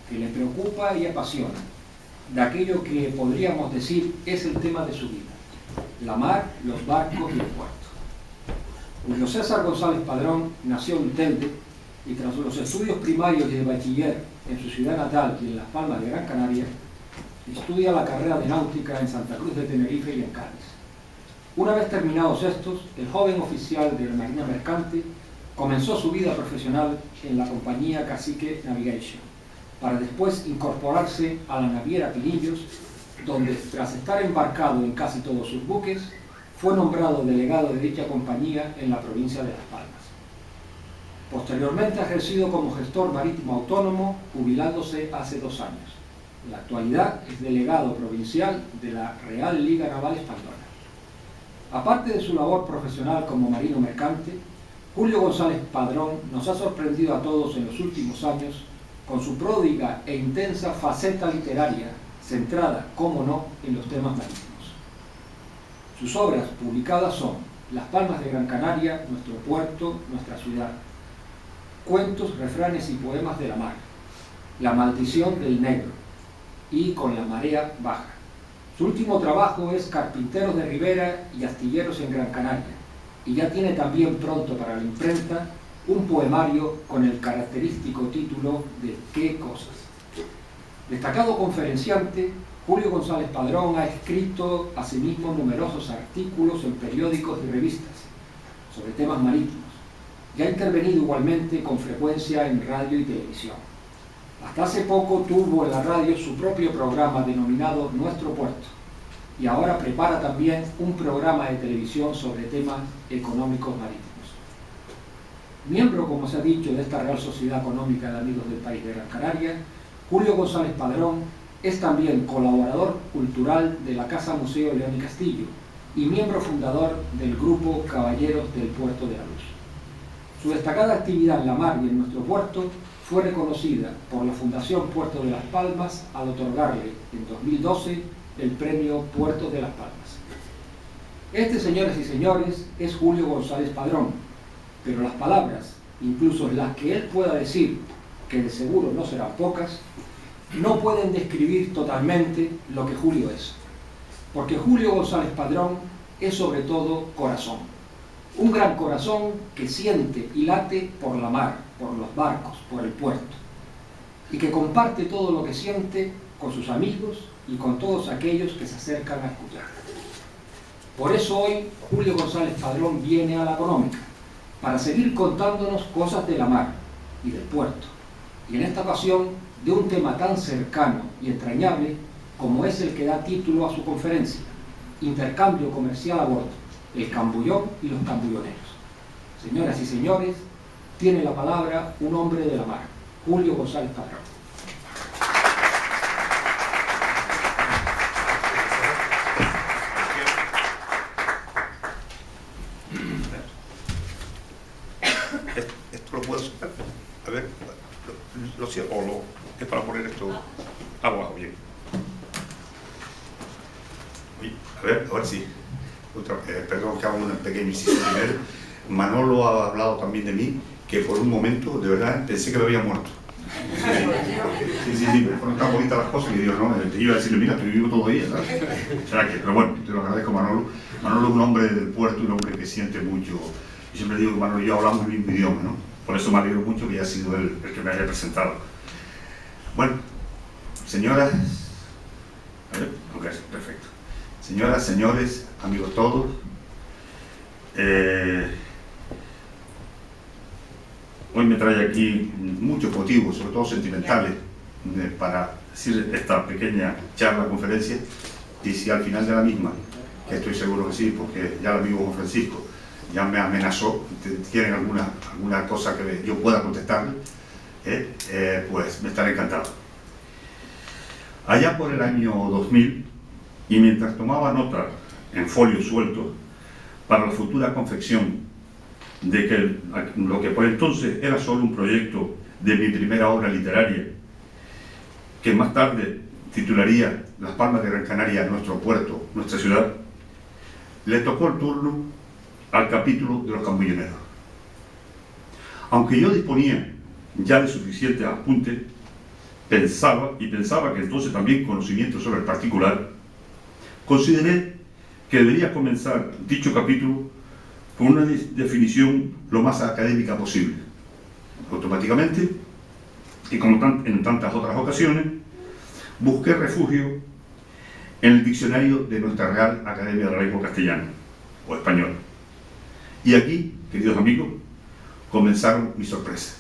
que le preocupa y apasiona, de aquello que podríamos decir es el tema de su vida: la mar, los barcos y el puerto. Julio César González Padrón nació en Telde y tras los estudios primarios y de bachiller en su ciudad natal y en Las Palmas de Gran Canaria, estudia la carrera de náutica en Santa Cruz de Tenerife y en Cádiz. Una vez terminados estos, el joven oficial de la Marina Mercante comenzó su vida profesional en la compañía Cacique Navigation, para después incorporarse a la naviera Pinillos, donde, tras estar embarcado en casi todos sus buques, fue nombrado delegado de dicha compañía en la provincia de Las Palmas. Posteriormente ha ejercido como gestor marítimo autónomo, jubilándose hace 2 años. En la actualidad es delegado provincial de la Real Liga Naval Española. Aparte de su labor profesional como marino mercante, Julio González Padrón nos ha sorprendido a todos en los últimos años con su pródiga e intensa faceta literaria, centrada, como no, en los temas marítimos. Sus obras publicadas son Las Palmas de Gran Canaria, Nuestro Puerto, Nuestra Ciudad, Cuentos, Refranes y Poemas de la Mar, La Maldición del Negro y Con la Marea Baja. Su último trabajo es Carpinteros de Ribera y Astilleros en Gran Canaria, y ya tiene también pronto para la imprenta un poemario con el característico título de ¿Qué cosas? Destacado conferenciante, Julio González Padrón ha escrito asimismo numerosos artículos en periódicos y revistas sobre temas marítimos, y ha intervenido igualmente con frecuencia en radio y televisión. Hasta hace poco tuvo en la radio su propio programa denominado Nuestro Puerto, y ahora prepara también un programa de televisión sobre temas económicos marítimos. Miembro, como se ha dicho, de esta Real Sociedad Económica de Amigos del País de Gran Canaria, Julio González Padrón es también colaborador cultural de la Casa Museo León y Castillo y miembro fundador del grupo Caballeros del Puerto de la Luz. Su destacada actividad en la mar y en nuestro puerto fue reconocida por la Fundación Puerto de Las Palmas al otorgarle en 2012 el premio Puertos de Las Palmas. Este, señoras y señores, es Julio González Padrón, pero las palabras, incluso las que él pueda decir, que de seguro no serán pocas, no pueden describir totalmente lo que Julio es. Porque Julio González Padrón es sobre todo corazón. Un gran corazón que siente y late por la mar, por los barcos, por el puerto. Y que comparte todo lo que siente con sus amigos y con todos aquellos que se acercan a escuchar. Por eso hoy Julio González Padrón viene a La Económica, para seguir contándonos cosas de la mar y del puerto. Y en esta ocasión de un tema tan cercano y entrañable como es el que da título a su conferencia: Intercambio comercial a bordo, el cambullón y los cambulloneros. Señoras y señores, tiene la palabra un hombre de la mar, Julio González Padrón. Esto lo puedo sacar. A ver, lo cierro, o lo es para poner esto abajo, bien. A ver si. Perdón que hago un pequeño inciso primero. Manolo ha hablado también de mí, que por un momento, de verdad, pensé que me había muerto. Sí, me fueron tan bonitas las cosas que digo, no, te iba a decirle, mira, estoy vivo todavía, ¿sabes? O sea que, pero bueno, te lo agradezco, Manolo. Manolo es un hombre del puerto, un hombre que siente mucho. Yo siempre digo que Manolo y yo hablamos el mismo idioma, ¿no? Por eso me alegro mucho que haya sido él el que me haya presentado. Bueno, señoras, a ver, ok, perfecto. Señoras, señores, amigos todos, hoy me trae aquí muchos motivos, sobre todo sentimentales, para decir esta pequeña charla, conferencia, y si al final de la misma, que estoy seguro que sí, porque ya el amigo Juan Francisco ya me amenazó, tienen alguna cosa que yo pueda contestarle, pues me estaré encantado. Allá por el año 2000, y mientras tomaba nota en folio suelto para la futura confección de que lo que por entonces era solo un proyecto de mi primera obra literaria, que más tarde titularía Las Palmas de Gran Canaria, Nuestro Puerto, Nuestra Ciudad, le tocó el turno al capítulo de los cambulloneros. Aunque yo disponía ya de suficientes apuntes, pensaba que entonces también conocimiento sobre el particular, consideré que debería comenzar dicho capítulo con una definición lo más académica posible. Automáticamente, y como en tantas otras ocasiones, busqué refugio en el diccionario de nuestra Real Academia de la Lengua Castellana o Española. Y aquí, queridos amigos, comenzaron mis sorpresas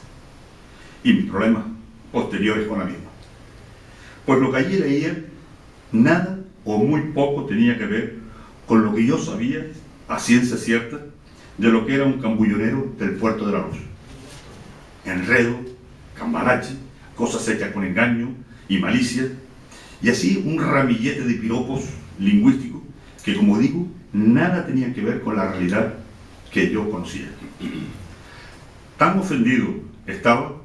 y mis problemas posteriores con la misma. Pues lo que allí leía, nada o muy poco tenía que ver con lo que yo sabía, a ciencia cierta, de lo que era un cambullonero del puerto de la Luz. Enredo, cambalache, cosas hechas con engaño y malicia, y así un ramillete de piropos lingüísticos que, como digo, nada tenían que ver con la realidad que yo conocía. Tan ofendido estaba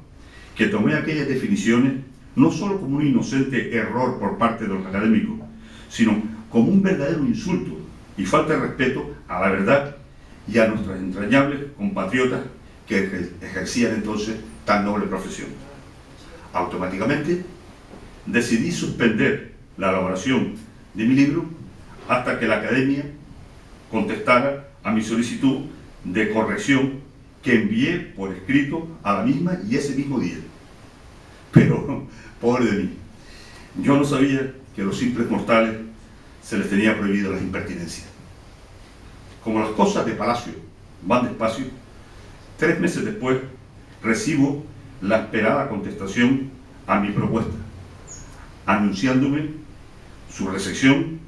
que tomé aquellas definiciones no solo como un inocente error por parte de los académicos, sino como un verdadero insulto y falta de respeto a la verdad y a nuestras entrañables compatriotas que ejercían entonces tan noble profesión. Automáticamente decidí suspender la elaboración de mi libro hasta que la Academia contestara a mi solicitud de corrección que envié por escrito a la misma y ese mismo día. Pero, pobre de mí, yo no sabía que a los simples mortales se les tenía prohibido las impertinencias. Como las cosas de palacio van despacio, 3 meses después recibo la esperada contestación a mi propuesta, anunciándome su recepción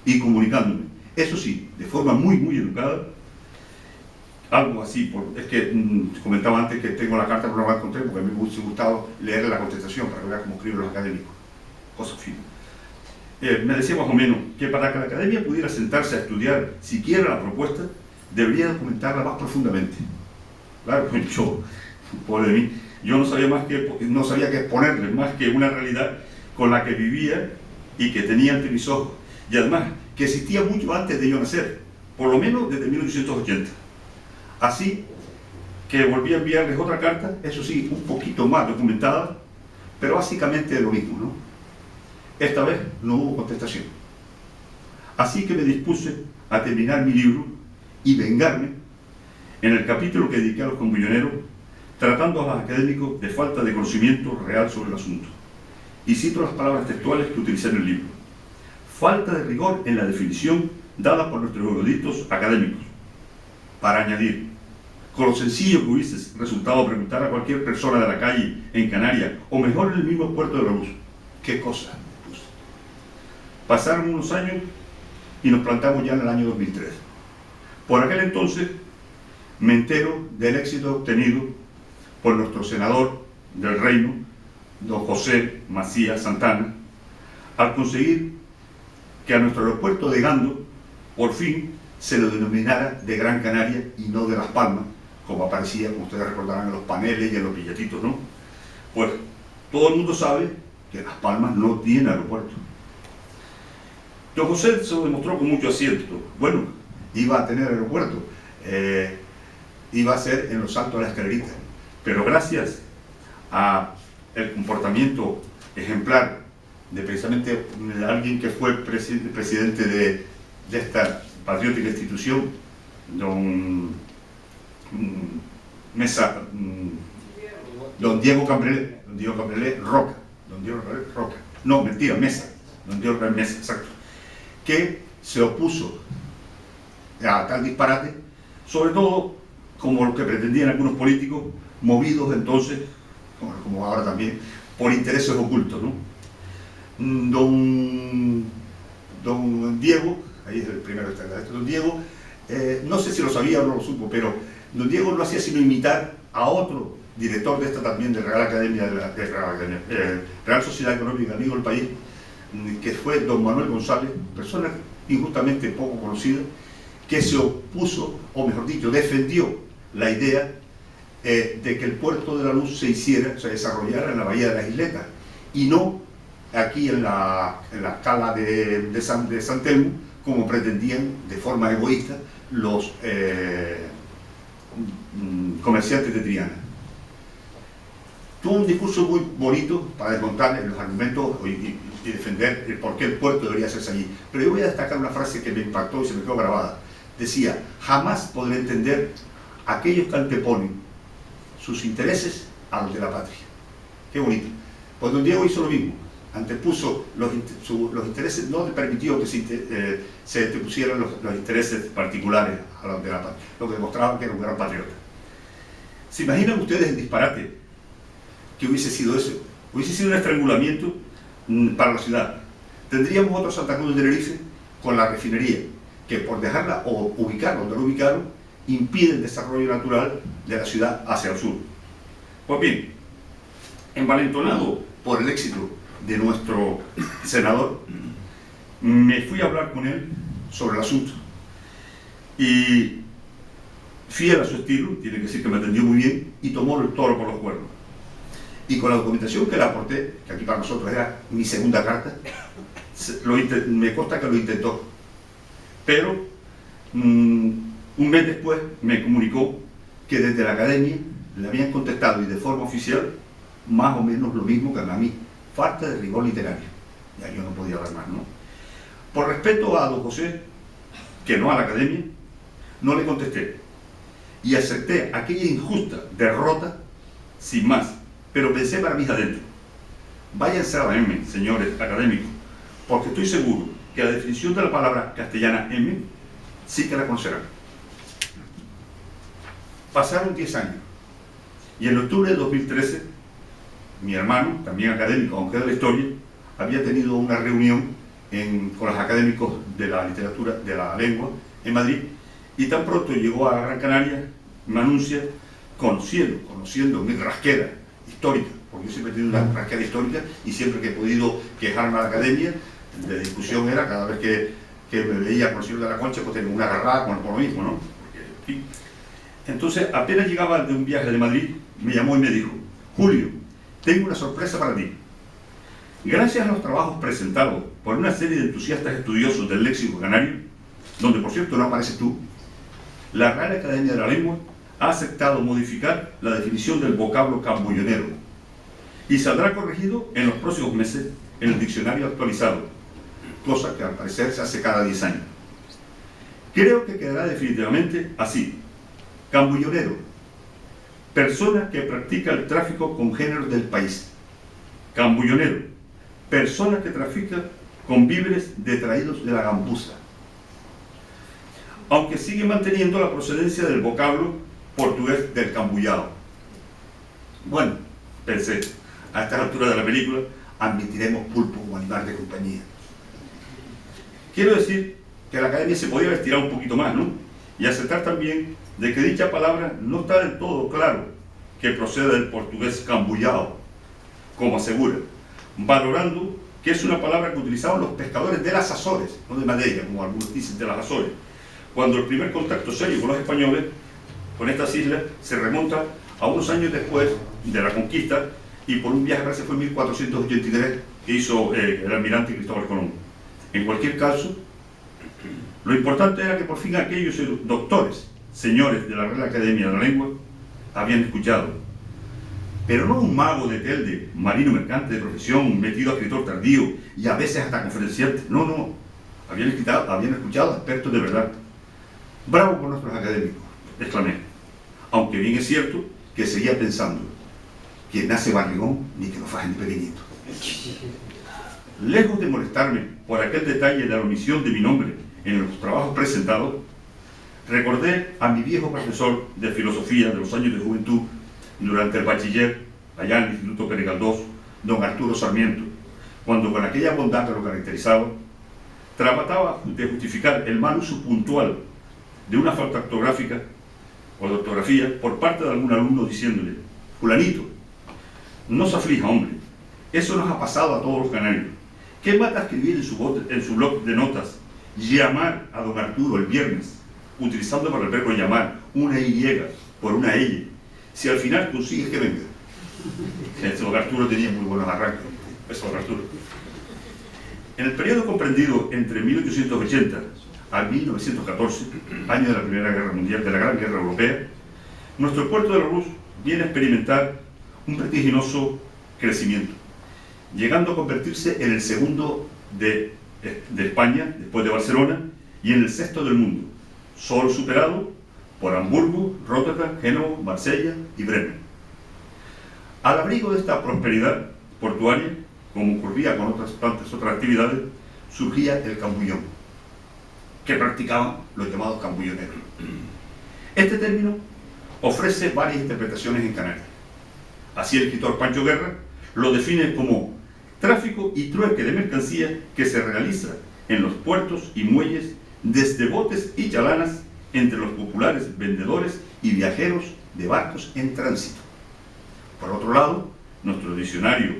y comunicándome, eso sí, de forma muy educada, algo así, es que comentaba antes que tengo la carta, pero no la encontré porque a mí me hubiese gustado leer la contestación para ver cómo escriben los académicos, cosas finas. Me decía más o menos que para que la Academia pudiera sentarse a estudiar siquiera la propuesta, debería documentarla más profundamente. Claro, yo, pobre de mí, yo no sabía qué exponerle más que una realidad con la que vivía y que tenía ante mis ojos, y además que existía mucho antes de yo nacer, por lo menos desde 1880. Así que volví a enviarles otra carta, eso sí, un poquito más documentada, pero básicamente lo mismo, ¿no? Esta vez no hubo contestación. Así que me dispuse a terminar mi libro y vengarme en el capítulo que dediqué a los cambulloneros, tratando a los académicos de falta de conocimiento real sobre el asunto. Y cito las palabras textuales que utilicé en el libro. Falta de rigor en la definición dada por nuestros eruditos académicos. Para añadir, con lo sencillo que hubiese resultado preguntar a cualquier persona de la calle en Canarias, o mejor en el mismo puerto de la Luz, ¿qué cosa? Pasaron unos años y nos plantamos ya en el año 2003. Por aquel entonces me entero del éxito obtenido por nuestro senador del Reino, don José Macías Santana, al conseguir que a nuestro aeropuerto de Gando, por fin, se lo denominara de Gran Canaria y no de Las Palmas, como aparecía, como ustedes recordarán, en los paneles y en los billetitos, ¿no? Pues todo el mundo sabe que Las Palmas no tiene aeropuerto. Don José se lo demostró con mucho acierto. Bueno, iba a tener aeropuerto, iba a ser en los Altos de la Escalerita, pero gracias a el comportamiento ejemplar de precisamente alguien que fue presidente de esta patriótica institución, don Diego Cambrelé Roca, no, mentira, Mesa, don Diego Cambrelé Mesa, exacto, que se opuso a tal disparate, sobre todo como lo que pretendían algunos políticos, movidos entonces, como ahora también, por intereses ocultos, ¿no? Don Diego, ahí es el primero que está, don Diego, no sé si lo sabía o no lo supo, pero don Diego no hacía sino imitar a otro director de esta también, de Real Academia, Real Sociedad Económica, amigo del país, que fue don Manuel González, persona injustamente poco conocida, que se opuso, o mejor dicho, defendió la idea de que el puerto de la Luz se desarrollara en la bahía de las Isletas y no aquí en la cala de San Telmo, como pretendían de forma egoísta los comerciantes de Triana. tuvo un discurso muy bonito para desmontar los argumentos y defender el por qué el puerto debería hacerse allí. Pero yo voy a destacar una frase que me impactó y se me quedó grabada. Decía, jamás podré entender a aquellos que anteponen sus intereses a los de la patria. Qué bonito. Pues don Diego hizo lo mismo. Antepuso los intereses, no le permitió que se antepusieran los intereses particulares a los de la patria, lo que demostraba que era un gran patriota. ¿Se imaginan ustedes el disparate que hubiese sido eso? Hubiese sido un estrangulamiento para la ciudad. Tendríamos otro Santa Cruz de Tenerife con la refinería, que por dejarla o ubicarla donde lo ubicaron, impide el desarrollo natural de la ciudad hacia el sur. Pues bien, envalentonado por el éxito de nuestro senador, me fui a hablar con él sobre el asunto. Y fiel a su estilo, tiene que decir que me atendió muy bien, y tomó el toro por los cuernos. Y con la documentación que le aporté, que aquí para nosotros era mi segunda carta, me consta que lo intentó. Pero un mes después me comunicó que desde la academia le habían contestado, y de forma oficial, más o menos lo mismo que a mí: falta de rigor literario. Ya yo no podía hablar más, ¿no? Por respeto a don José, que no a la academia, no le contesté y acepté aquella injusta derrota sin más, pero pensé para mis adentros: váyanse a la M, señores académicos, porque estoy seguro que la definición de la palabra castellana M sí que la conocerán. Pasaron 10 años y en octubre de 2013 mi hermano, también académico, aunque de la historia, había tenido una reunión con los académicos de la literatura, de la lengua, en Madrid, y tan pronto llegó a Gran Canaria, me anuncia, conociendo mi rasquera histórica, porque yo siempre he tenido una rasquera histórica, y siempre que he podido quejarme a la academia, de discusión era cada vez que me veía con el señor de la Concha, pues tenía una agarrada por lo mismo, ¿no? Porque, entonces, apenas llegaba de un viaje de Madrid, me llamó y me dijo: Julio, tengo una sorpresa para ti. Gracias a los trabajos presentados por una serie de entusiastas estudiosos del léxico canario, donde por cierto no apareces tú, la Real Academia de la Lengua ha aceptado modificar la definición del vocablo cambullonero y saldrá corregido en los próximos meses en el diccionario actualizado, cosa que al parecer se hace cada 10 años. Creo que quedará definitivamente así: cambullonero, persona que practica el tráfico con géneros del país. Cambullonero, persona que trafica con víveres detraídos de la gambuza. Aunque sigue manteniendo la procedencia del vocablo portugués del cambullado. Bueno, pensé, a estas alturas de la película, admitiremos pulpo como animal de compañía. Quiero decir que la academia se podía haber estirado un poquito más, ¿no? Y aceptar también de que dicha palabra no está del todo claro que procede del portugués cambullado, como asegura, valorando que es una palabra que utilizaban los pescadores de las Azores, no de Madeira, como algunos dicen, de las Azores, cuando el primer contacto serio con los españoles, con estas islas, se remonta a unos años después de la conquista, y por un viaje, parece que fue en 1483, que hizo el almirante Cristóbal Colón. En cualquier caso, lo importante era que por fin aquellos doctores, señores de la Real Academia de la Lengua, habían escuchado. Pero no un mago de Telde, marino mercante de profesión, metido a escritor tardío y a veces hasta conferenciante. No. Habían escuchado a expertos de verdad. Bravo por nuestros académicos, exclamé. Aunque bien es cierto que seguía pensando: quien nace barrigón, ni que lo fajen de pequeñito. Lejos de molestarme por aquel detalle de la omisión de mi nombre en los trabajos presentados, recordé a mi viejo profesor de filosofía de los años de juventud durante el bachiller, allá en el Instituto Pérez Galdós, don Arturo Sarmiento, cuando con aquella bondad que lo caracterizaba, trataba de justificar el mal uso puntual de una falta ortográfica o de ortografía por parte de algún alumno, diciéndole: fulanito, no se aflija, hombre, eso nos ha pasado a todos los canarios. ¿Qué mata escribir en su blog de notas llamar a don Arturo el viernes, utilizando para el verbo llamar una Y por una L, si al final consigues que venga? Don Arturo tenía muy buenos arranques. Eso, don Arturo. En el periodo comprendido entre 1880 a 1914, año de la Primera Guerra Mundial, de la Gran Guerra Europea, nuestro puerto de la Luz viene a experimentar un vertiginoso crecimiento, llegando a convertirse en el segundo de España, después de Barcelona, y en el sexto del mundo, solo superado por Hamburgo, Rotterdam, Génova, Marsella y Bremen. Al abrigo de esta prosperidad portuaria, como ocurría con tantas otras actividades, surgía el cambullón, que practicaban los llamados cambulloneros. Este término ofrece varias interpretaciones en Canarias. Así el escritor Pancho Guerra lo define como tráfico y trueque de mercancías que se realiza en los puertos y muelles desde botes y chalanas entre los populares vendedores y viajeros de barcos en tránsito. Por otro lado, nuestro diccionario,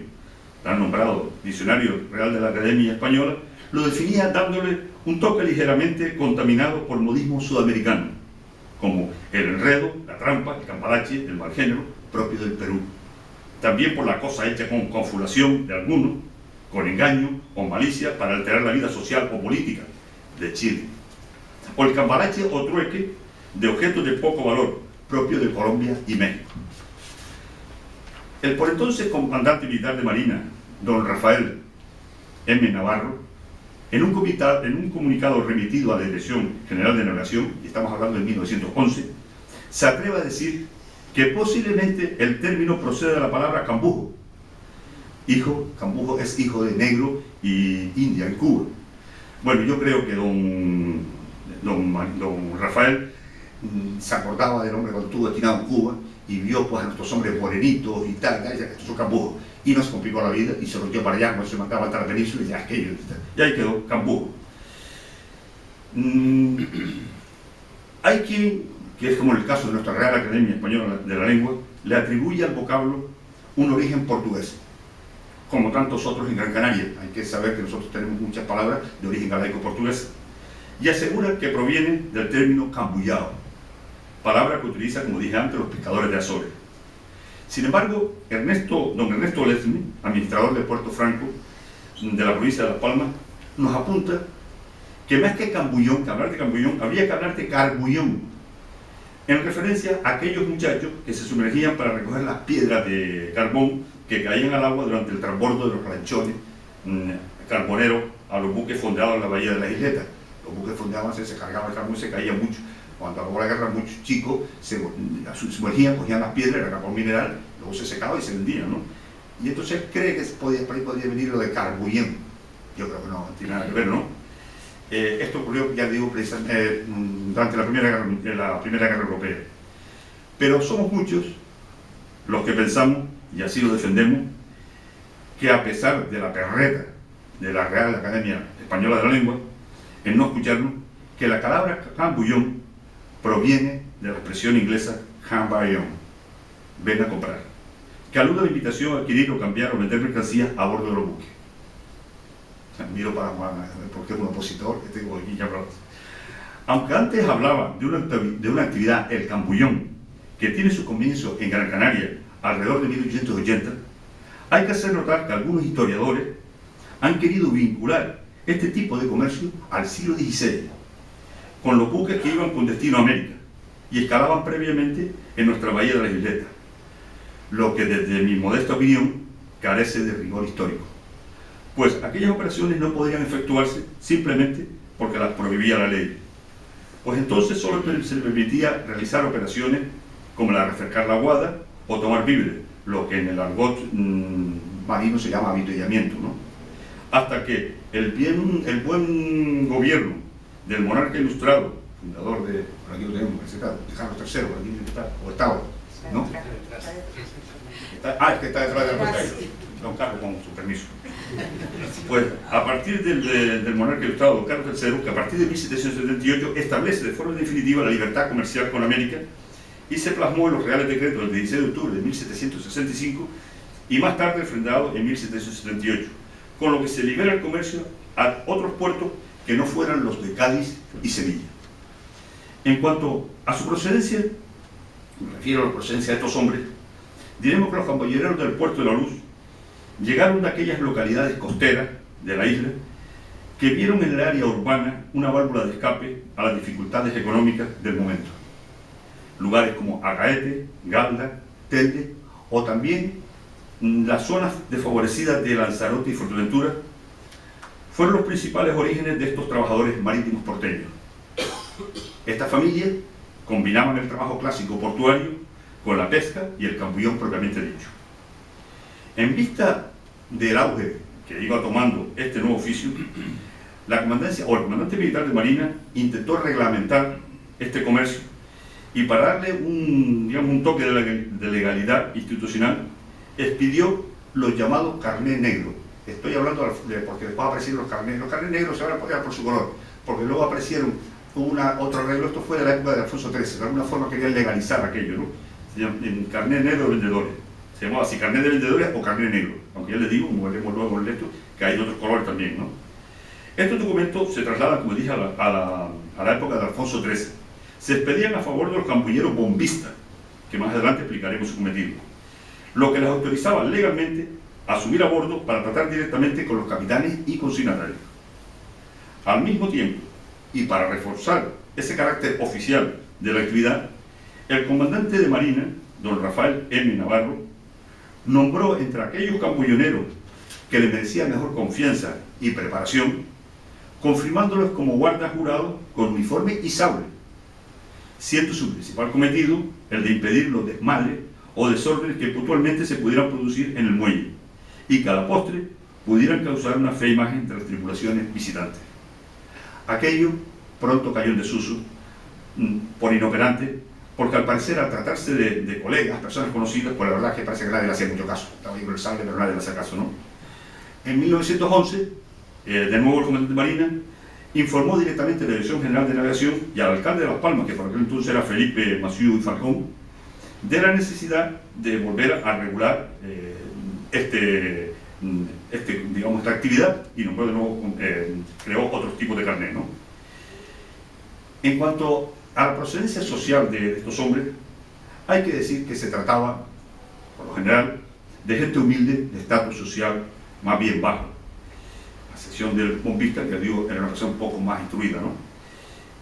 tan nombrado Diccionario Real de la Academia Española, lo definía dándole un toque ligeramente contaminado por modismo sudamericano, como el enredo, la trampa, el cambalache, el mal género propio del Perú. También por la cosa hecha con confabulación de algunos, con engaño o malicia para alterar la vida social o política de Chile. O el cambalache o trueque de objetos de poco valor, propio de Colombia y México. El por entonces comandante militar de Marina, don Rafael M. Navarro, en un comunicado remitido a la Dirección General de Navegación, y estamos hablando de 1911, se atreve a decir que posiblemente el término procede de la palabra cambujo. Cambujo es hijo de negro y india en Cuba. Bueno, yo creo que don Rafael se acordaba del hombre cuando estuvo destinado en Cuba y vio pues a nuestros hombres morenitos y tal, estos son cambujos, y nos complicó la vida y se lo dio para allá, cuando se mandaba hasta la península y ya aquello, y ahí quedó cambujo. Hay quien, que es como en el caso de nuestra Real Academia Española de la Lengua, le atribuye al vocablo un origen portugués, como tantos otros en Gran Canaria. Hay que saber que nosotros tenemos muchas palabras de origen galaico-portugués, y asegura que proviene del término cambullao, palabra que utiliza, como dije antes, los pescadores de Azores. Sin embargo, don Ernesto Lesme, administrador de Puerto Franco, de la provincia de Las Palmas, nos apunta que más que cambullón, que hablar de cambullón, habría que hablar de carbullón, en referencia a aquellos muchachos que se sumergían para recoger las piedras de carbón que caían al agua durante el transbordo de los ranchones carboneros a los buques fondeados en la bahía de las Isletas. Los buques fondeaban, se cargaba el carbón y se caía mucho. Cuando acabó la guerra, muchos chicos se sumergían, cogían las piedras, era carbón mineral, luego se secaba y se vendía, ¿no? Y entonces cree que por ahí podría venir lo de carbullón. Yo creo que no tiene nada que ver, ¿no? Esto ocurrió, ya digo, precisamente durante la Primera Guerra Europea. Pero somos muchos los que pensamos, y así lo defendemos, que a pesar de la perreta de la Real Academia Española de la Lengua, en no escucharnos, que la palabra cambullón proviene de la expresión inglesa hambayón, ven a comprar, que alude a la invitación a adquirir o cambiar o vender mercancías a bordo de los buques. Miro para Juan, porque es un opositor, que tengo aquí ya hablado. Aunque antes hablaba de una actividad, el cambullón, que tiene su comienzo en Gran Canaria alrededor de 1880, hay que hacer notar que algunos historiadores han querido vincular este tipo de comercio al siglo XVI, con los buques que iban con destino a América y escalaban previamente en nuestra bahía de las Isletas, lo que desde mi modesta opinión carece de rigor histórico, pues aquellas operaciones no podrían efectuarse simplemente porque las prohibía la ley, pues entonces solo se le permitía realizar operaciones como la de refrescar la aguada o tomar víveres, lo que en el argot marino se llama avituallamiento, ¿no? Hasta que el buen gobierno del monarca ilustrado, fundador de, por aquí lo tenemos, de Carlos III, por aquí está, o estaba, ¿no? Es que está detrás de la puerta, don Carlos, con su permiso. Pues a partir del monarca ilustrado, don Carlos III, que a partir de 1778 establece de forma definitiva la libertad comercial con América y se plasmó en los Reales Decretos del 16 de octubre de 1765 y más tarde refrendado en 1778, con lo que se libera el comercio a otros puertos que no fueran los de Cádiz y Sevilla. En cuanto a su procedencia, me refiero a la procedencia de estos hombres, diremos que los cambollereros del puerto de la Luz llegaron de aquellas localidades costeras de la isla que vieron en el área urbana una válvula de escape a las dificultades económicas del momento. Lugares como Agaete, Galda, Telde o también las zonas desfavorecidas de Lanzarote y Fuerteventura fueron los principales orígenes de estos trabajadores marítimos porteños. Estas familias combinaban el trabajo clásico portuario con la pesca y el cambullón propiamente dicho. En vista del auge que iba tomando este nuevo oficio, la comandancia o el comandante militar de Marina intentó reglamentar este comercio y para darle un toque de legalidad institucional expidió los llamados carnés negros. Estoy hablando porque después aparecieron los carnés. Los carnés negros se van a poner por su color, porque luego aparecieron otro arreglo. Esto fue de la época de Alfonso XIII, de alguna forma querían legalizar aquello, ¿no? Se llama carnet negro de vendedores. Se llamaba así, carnet de vendedores o carnet negro. Aunque ya les digo, como veremos luego en esto, que hay de otros colores también, ¿no? Estos documentos se trasladan, como dije, a la época de Alfonso XIII. Se expedían a favor de los campuñeros bombistas, que más adelante explicaremos su cometido, lo que les autorizaba legalmente a subir a bordo para tratar directamente con los capitanes y consignatarios. Al mismo tiempo, y para reforzar ese carácter oficial de la actividad, el comandante de Marina, don Rafael M. Navarro, nombró entre aquellos campulloneros que le merecían mejor confianza y preparación, confirmándolos como guardas jurados con uniforme y sable, siendo su principal cometido el de impedir los desmadres o desórdenes que puntualmente se pudieran producir en el muelle y que a la postre pudieran causar una fea imagen entre las tripulaciones visitantes. Aquello pronto cayó en desuso por inoperante, porque al parecer al tratarse de colegas, personas conocidas, pues la verdad es que parece que nadie le hacía mucho caso. Estaba ahí con el sable, pero nadie le hacía caso, ¿no? En 1911, de nuevo el comandante de Marina informó directamente a la Dirección General de Navegación y al alcalde de Las Palmas, que por aquel entonces era Felipe Maciú y Falcón, de la necesidad de volver a regular digamos, esta actividad y nombró de nuevo, creó otros tipos de carnet, ¿no? En cuanto a la procedencia social de estos hombres, hay que decir que se trataba, por lo general, de gente humilde, de estatus social más bien bajo, a excepción del bombista, que digo, era una persona un poco más instruida, ¿no?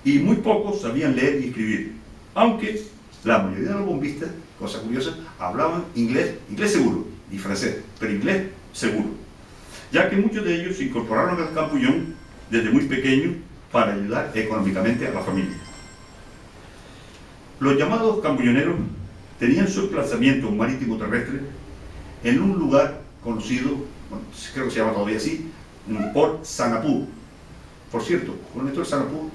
Y muy pocos sabían leer y escribir, aunque la mayoría de los bombistas, cosa curiosa, hablaban inglés seguro, y francés, pero inglés seguro, ya que muchos de ellos se incorporaron al campullón desde muy pequeños para ayudar económicamente a la familia. Los llamados campulloneros tenían su emplazamiento marítimo terrestre en un lugar conocido, bueno, creo que se llama todavía así, por Sanapú. Por cierto, con esto de Sanapú,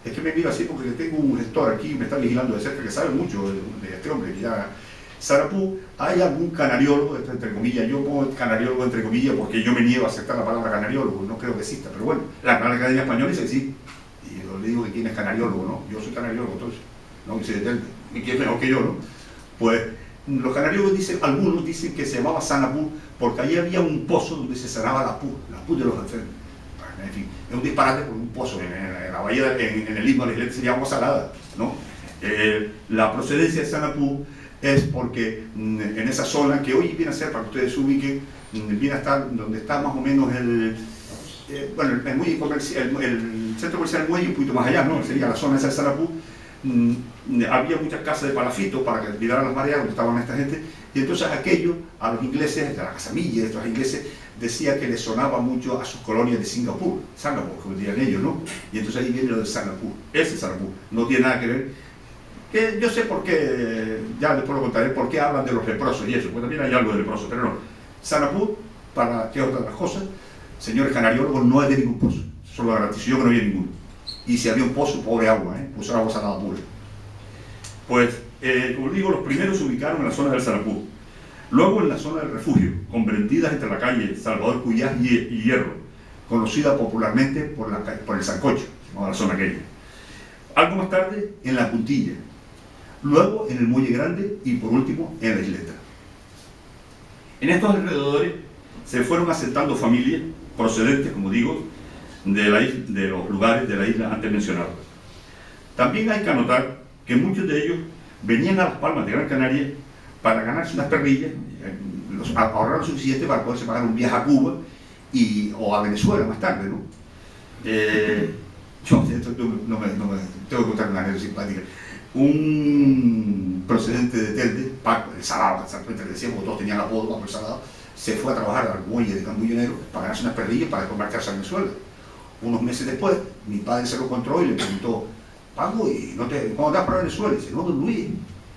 es que me mira así porque tengo un gestor aquí, me está vigilando de cerca, que sabe mucho de este hombre, que ya... Sanapú, hay algún canariólogo, esto entre comillas, yo pongo canariólogo entre comillas porque yo me niego a aceptar la palabra canariólogo, no creo que exista, pero bueno, la Real Academia Española dice que sí, y yo le digo que quién es canariólogo, ¿no? Yo soy canariólogo, entonces, no que se detenga, y quién es mejor que yo, ¿no? Pues los canariólogos dicen, algunos dicen que se llamaba Sanapú porque allí había un pozo donde se sanaba la pus de los enfermos. En fin, es un disparate por un pozo en la bahía, en el istmo de la Isleta sería agua salada, ¿no? La procedencia de Sanapú es porque en esa zona, que hoy viene a ser, para que ustedes se ubiquen, viene a estar donde está más o menos el muelle comercial, el centro comercial del muelle, un poquito más allá, ¿no? Sería la zona esa de Sanapú. Había muchas casas de palafito para que olvidaran las mareas donde estaban esta gente, y entonces aquello a los ingleses, de la Casamilla, de estos ingleses, decía que les sonaba mucho a sus colonias de Singapur, como dirían ellos, ¿no? Y entonces ahí viene lo de Sanapú, ese Sanapú, no tiene nada que ver. Que yo sé por qué, ya después lo contaré, por qué hablan de los leprosos y eso, pues también hay algo de leprosos, pero no. Sanapú, para que otras cosas, señores canariólogos, no hay de ningún pozo, solo garantizo yo que no había ninguno. Y si había un pozo, pobre agua, puso agua salada pura. Pues, como digo, los primeros se ubicaron en la zona del Sanapú, luego en la zona del refugio, comprendidas entre la calle Salvador Cuyás y Hierro, conocida popularmente por el Sancocho, ¿no? La zona aquella. Algo más tarde, en la Puntilla, luego en el Muelle Grande y por último en la Isleta. En estos alrededores se fueron asentando familias procedentes, como digo, de los lugares de la isla antes mencionados. También hay que anotar que muchos de ellos venían a Las Palmas de Gran Canaria para ganarse unas perrillas, ahorrar lo suficiente para poderse pagar un viaje a Cuba o a Venezuela más tarde, ¿no? Yo no me tengo que contar una anécdota simpática. un procedente de Telde, Paco, el Salado, exactamente le decíamos, todos tenían apodo, Paco el Salado, se fue a trabajar al muelle de Cambullonero para ganarse unas perrillas para después marcharse a Venezuela. Unos meses después, mi padre se lo encontró y le preguntó, Paco, ¿y cómo te vas para Venezuela? Y dice, no, don Luis,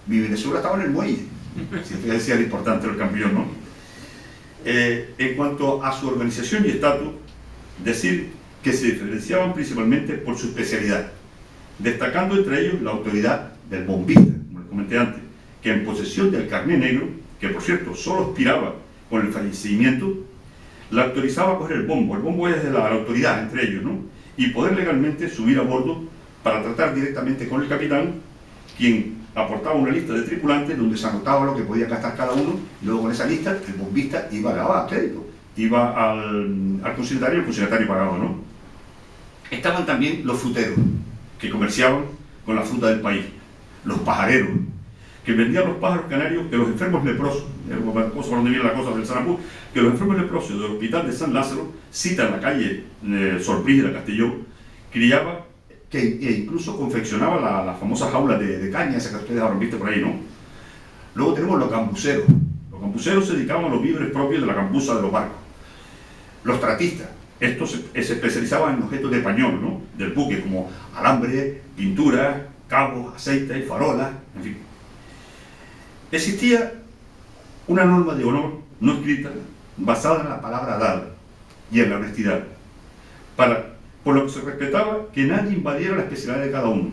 mi Venezuela estaba en el muelle. Siempre decía lo importante del campeón, ¿no? En cuanto a su organización y estatus, decir que se diferenciaban principalmente por su especialidad, destacando entre ellos la autoridad del bombista, como les comenté antes, que en posesión del carné negro, que por cierto solo expiraba con el fallecimiento, la autorizaba a coger el bombo es de la autoridad entre ellos, ¿no? Y poder legalmente subir a bordo para tratar directamente con el capitán, quien aportaba una lista de tripulantes donde se anotaba lo que podía gastar cada uno, y luego con esa lista el bombista iba a crédito, iba al consignatario y el consignatario pagaba, ¿no? Estaban también los fruteros, que comerciaban con la fruta del país, los pajareros, que vendían los pájaros canarios que los enfermos leprosos, por donde viene la cosa del Sarapú, que los enfermos leprosos del hospital de San Lázaro, cita en la calle Sorprís de la Castelló, criaba, que incluso confeccionaba la famosa jaula de caña, esa que ustedes habrán visto por ahí, ¿no? Luego tenemos los cambuceros. Los cambuceros se dedicaban a los víveres propios de la cambuza de los barcos. Los tratistas, estos se especializaban en objetos de pañol, ¿no? Del buque, como alambre, pintura, cabos, aceite, farolas, en fin. Existía una norma de honor no escrita basada en la palabra dada y en la honestidad, por lo que se respetaba que nadie invadiera la especialidad de cada uno.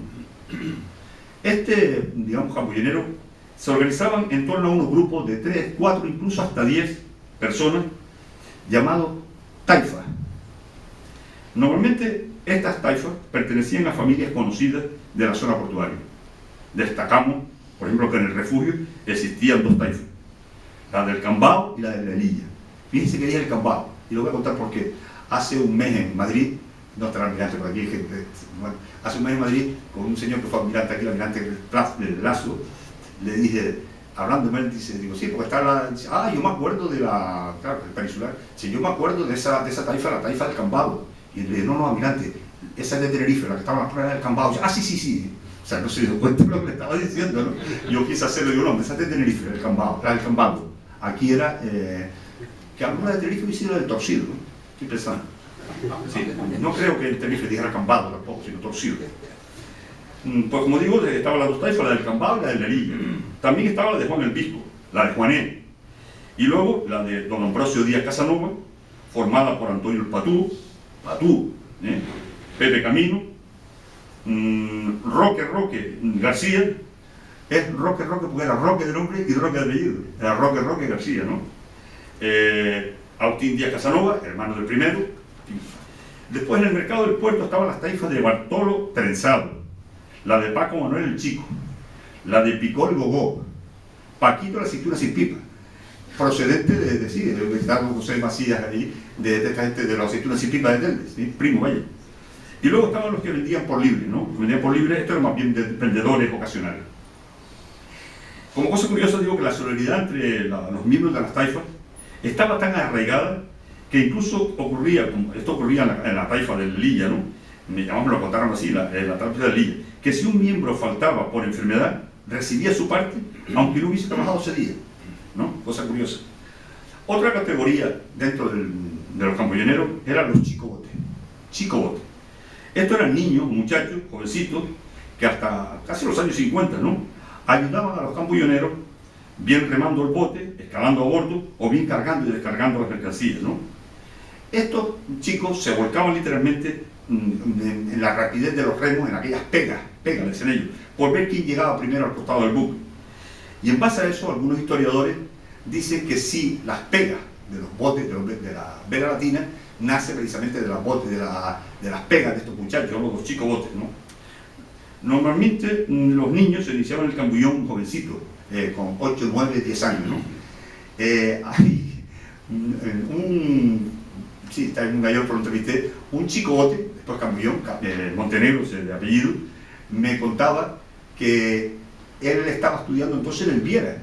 Digamos, cambullonero, se organizaban en torno a unos grupos de 3, 4, incluso hasta 10 personas, llamados taifas. Normalmente estas taifas pertenecían a familias conocidas de la zona portuaria. Destacamos, por ejemplo, que en el refugio existían 2 taifas, la del Cambao y la de la Lilla. Fíjense que el Cambao, y lo voy a contar porque hace un mes en Madrid, no estará almirante por aquí, bueno, hace un mes en Madrid, con un señor que fue almirante aquí, el almirante del Lazo, le dije, hablando de él, digo, sí, porque está dice, yo me acuerdo de la, claro, el peninsular, sí, yo me acuerdo de esa taifa, la taifa del Cambao. Y le dije, no, almirante, esa es de Tenerife, la que estaba en la playa del Cambao. Y dice, sí. O sea, no se dio cuenta de lo que le estaba diciendo, ¿no? Yo quise hacerlo, digo, no, esa es de Tenerife, el Cambao, la del Cambao. Aquí era, que alguna de Tenerife hubiese sido del torcido, ¿no? Estoy pensando. Sí, no creo que en Tenerife dijera Cambao tampoco, sino torcido. Pues como digo, estaban las 2 taifas, la del Cambao y la de la Lilla. También estaba la de Juan el Pisco, la de Juané. Y luego la de don Ambrosio Díaz Casanova, formada por Antonio el Patú, Pepe Camino, Roque García. Es Roque porque era Roque de nombre y Roque de apellido. Era Roque García, ¿no? Agustín Díaz Casanova, hermano del primero. Después en el mercado del puerto estaban las taifas de Bartolo Trenzado, la de Paco Manuel el Chico, la de Picó el Gogó, Paquito la cintura sin pipa, procedente de estaba José Macías ahí, de esta gente de la cintura sin pipa de Telde, ¿sí? Primo, vaya. Y luego estaban los que vendían por libre, ¿no? Vendían por libre, esto era más bien de vendedores ocasionales. Como cosa curiosa digo que la solidaridad entre los miembros de las taifas estaba tan arraigada que incluso esto ocurría en la taifa del Lilla, ¿no? Me lo contaron así, la taifa del Lilla, que si un miembro faltaba por enfermedad, recibía su parte, aunque no hubiese trabajado ese día, ¿no? Cosa curiosa. Otra categoría dentro de los campolloneros eran los chicobotes. Estos eran niños, muchachos, jovencitos, que hasta casi los años 50, ¿no? Ayudaban a los campolloneros, bien remando el bote, escalando a bordo, o bien cargando y descargando las mercancías, ¿no? Estos chicos se volcaban literalmente en la rapidez de los remos, en aquellas pegas, decían ellos, por ver quién llegaba primero al costado del buque. Y en base a eso, algunos historiadores dicen que sí, las pegas de los botes de la vela latina nace precisamente de las botes, de las pegas de estos muchachos, los chicos botes, ¿no? Normalmente los niños se iniciaban en el cambullón jovencito, con 8, 9, 10 años, ¿no? Hay está en un gallo por lo entrevisté, un chicobote, después cambullón, Montenegro de apellido, me contaba que él estaba estudiando entonces en el Viera,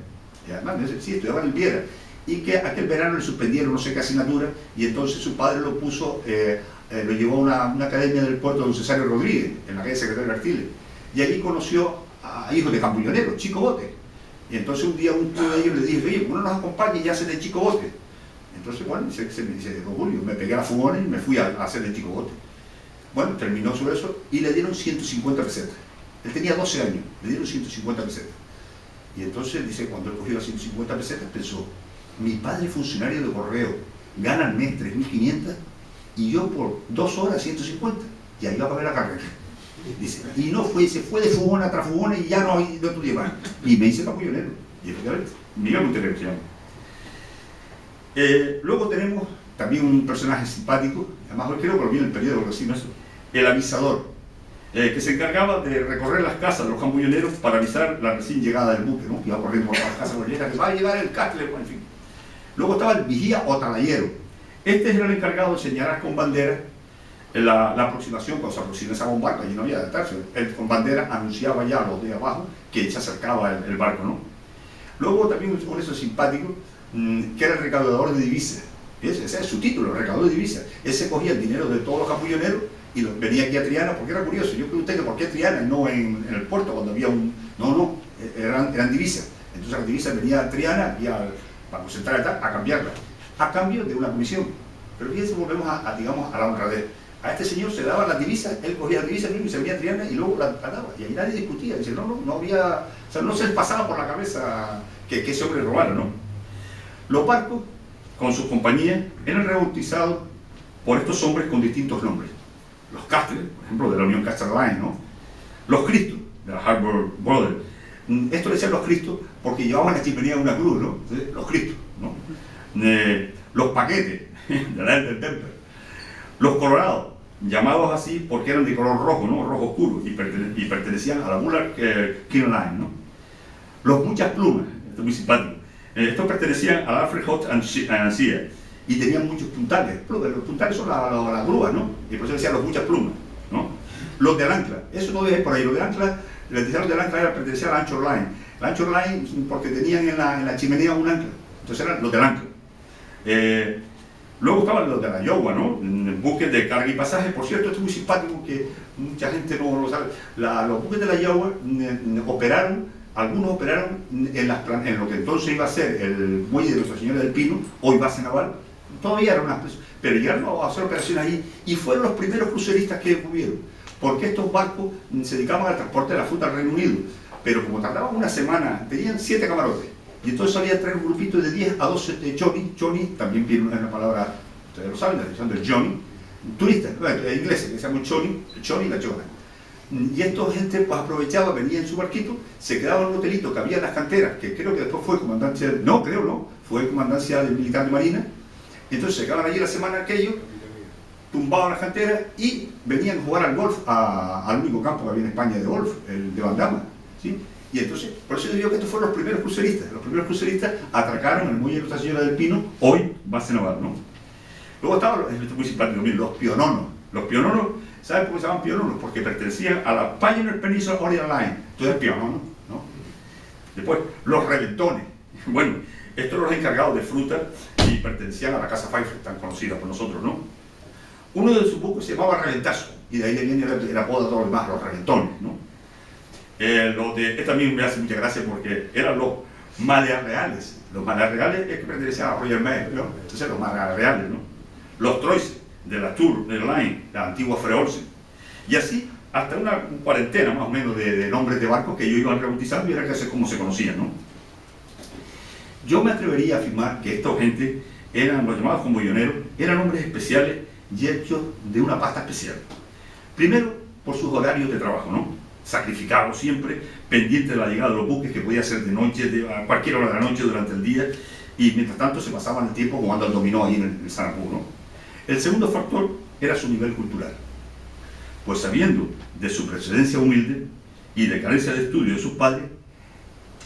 y además sí, estudiaba en el Viera, y que aquel verano le suspendieron no sé qué asignatura, y entonces su padre lo puso, lo llevó a una academia del puerto de don Cesario Rodríguez, en la calle Secretario de Artiles, y allí conoció a hijos de campulloneros, Chico Bote. Y entonces un día uno de ellos le dijo, oye, ¿por qué no nos acompaña y hacen el Chico Bote? Entonces, bueno, se dice, Julio, me pegué a la fugona y me fui a hacer el Chico Bote. Bueno, terminó sobre eso y le dieron 150 pesetas. Él tenía 12 años, le dieron 150 pesetas. Y entonces, dice, cuando él cogió las 150 pesetas, pensó, mi padre funcionario de correo gana al mes 3.500 y yo por 2 horas 150. Y ahí va a pagar la carrera. Dice, y no fue, se fue de fugona tras fugona y ya no estudié más. Y me hice campuyonero. Y efectivamente, Miguel Montenegro se llama. Luego tenemos también un personaje simpático, además hoy creo que lo vi en el periódico, el avisador, que se encargaba de recorrer las casas de los campulloneros para avisar la recién llegada del buque, ¿no? Que iba corriendo por las casas que va a llegar el castle, en fin. Luego estaba el vigía o talayero. Este era el encargado de señalar con bandera la aproximación, cuando se aproximaba a un barco, allí no había de atarse. Él con bandera anunciaba ya a los de abajo que se acercaba el barco, ¿no? Luego también un eso simpático, que era el recaudador de divisas. Ese es su título, el recaudador de divisas. Ese cogía el dinero de todos los campulloneros y venía aquí a Triana, porque era curioso. Yo pregunté que por qué Triana y no en el puerto, cuando había un... No, eran divisas. Entonces las divisas venía a Triana y al Banco Central a cambiarlas, a cambio de una comisión. Pero fíjense, volvemos digamos, a la honradez. A este señor se daban las divisas, él cogía las divisas y se venía a Triana y luego las daba. Y ahí nadie discutía. Dice, no había... O sea, no se les pasaba por la cabeza que ese hombre robara, ¿no? Los barcos, con sus compañías, eran rebautizados por estos hombres con distintos nombres. Los Castres, por ejemplo, de la Unión Castle Line, ¿no? Los Cristos, de la Harbour Brothers. Esto le decían los Cristos porque llevaban la chimenea de una cruz, ¿no? Los Cristos, ¿no? Los Paquetes, de la del Temper. Los Colorados, llamados así porque eran de color rojo, ¿no? Rojo oscuro, y pertenecían a la Bullard King Line, ¿no? Los Muchas Plumas, esto es muy simpático. Estos pertenecían a la Alfred Hodge and Shea y tenían muchos puntales. Los puntales son las grúas, ¿no? Y por eso decían los Muchas Plumas, ¿no? Los del ancla, eso todavía es por ahí. Los del ancla, les decían los del ancla pertenecían a la Anchor Line. La Anchor Line porque tenían en la chimenea un ancla, entonces eran los del ancla. Luego estaban los de la Iowa, ¿no? Buques de carga y pasaje. Por cierto, esto es muy simpático que mucha gente no lo sabe. Los buques de la Iowa algunos operaron en lo que entonces iba a ser el muelle de Nuestra Señora del Pino, hoy base naval. Todavía eran unas personas, pero llegaron a hacer operaciones allí y fueron los primeros cruceristas que hubieron, porque estos barcos se dedicaban al transporte de la fruta al Reino Unido, pero como tardaban una semana, tenían 7 camarotes. Y entonces salían 3 grupitos de 10 a 12 de Johnny, también viene una palabra, ustedes lo saben, la expresión del Johnny, turistas, ingleses, que se llaman Johnny y la Chona. Y esta gente pues aprovechaba, venía en su barquito, se quedaba en un hotelito que había en las canteras, que creo que después fue comandancia, fue comandancia del militar de Marina. Entonces se quedaban allí la semana aquello, tumbaban las canteras y venían a jugar al golf, al único campo que había en España de golf, el de Bandama, ¿sí? Y entonces, por eso digo que estos fueron los primeros cruceristas. Los primeros cruceristas atracaron el muelle de Nuestra Señora del Pino, hoy base naval, ¿no? Luego estaban, esto es muy simpático, los piononos. Los piononos, ¿saben por qué se llaman piononos? Porque pertenecían a la Pioneer Peninsula Orient Line. Entonces, pionono, ¿no? Después, los reventones. Bueno, estos eran los encargados de fruta y pertenecían a la Casa Pfeiffer, tan conocida por nosotros, ¿no? Uno de sus buques se llamaba Reventazo, y de ahí le viene el apodo a todos los demás, los reventones, ¿no? Este también me hace mucha gracia porque eran los maleas reales. Los maleas reales es que pertenecían a Royal Mail, ¿no? Entonces los maleas reales, ¿no? Los Troyes, de la Tour, de la Line, la antigua Freolsen. Y así hasta una cuarentena más o menos de nombres de barcos que ellos iban rebautizando y era casi como se conocían, ¿no? Yo me atrevería a afirmar que esta gente eran los llamados campulloneros, eran hombres especiales y hechos de una pasta especial. Primero, por sus horarios de trabajo, ¿no? Sacrificados siempre, pendientes de la llegada de los buques, que podía ser de noche, a cualquier hora de la noche durante el día, y mientras tanto se pasaban el tiempo jugando al dominó ahí en el Sanapú, ¿no? El segundo factor era su nivel cultural, pues sabiendo de su precedencia humilde y de carencia de estudio de sus padres,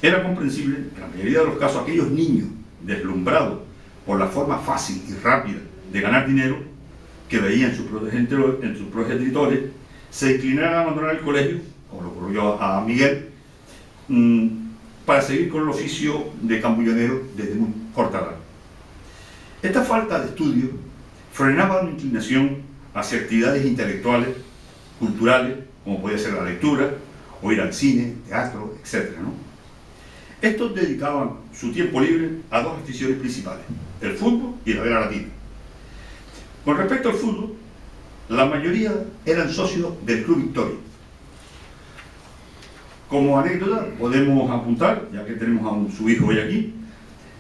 era comprensible que en la mayoría de los casos aquellos niños deslumbrados por la forma fácil y rápida de ganar dinero que veían en sus progenitores se inclinaran a abandonar el colegio, como lo ocurrió a Miguel, para seguir con el oficio de cambullonero desde muy corta edad. Esta falta de estudio frenaba una inclinación hacia actividades intelectuales, culturales, como podía ser la lectura, o ir al cine, teatro, etc., ¿no? Estos dedicaban su tiempo libre a dos aficiones principales, el fútbol y la vela latina. Con respecto al fútbol, la mayoría eran socios del Club Victoria. Como anécdota, podemos apuntar, ya que tenemos a su hijo hoy aquí,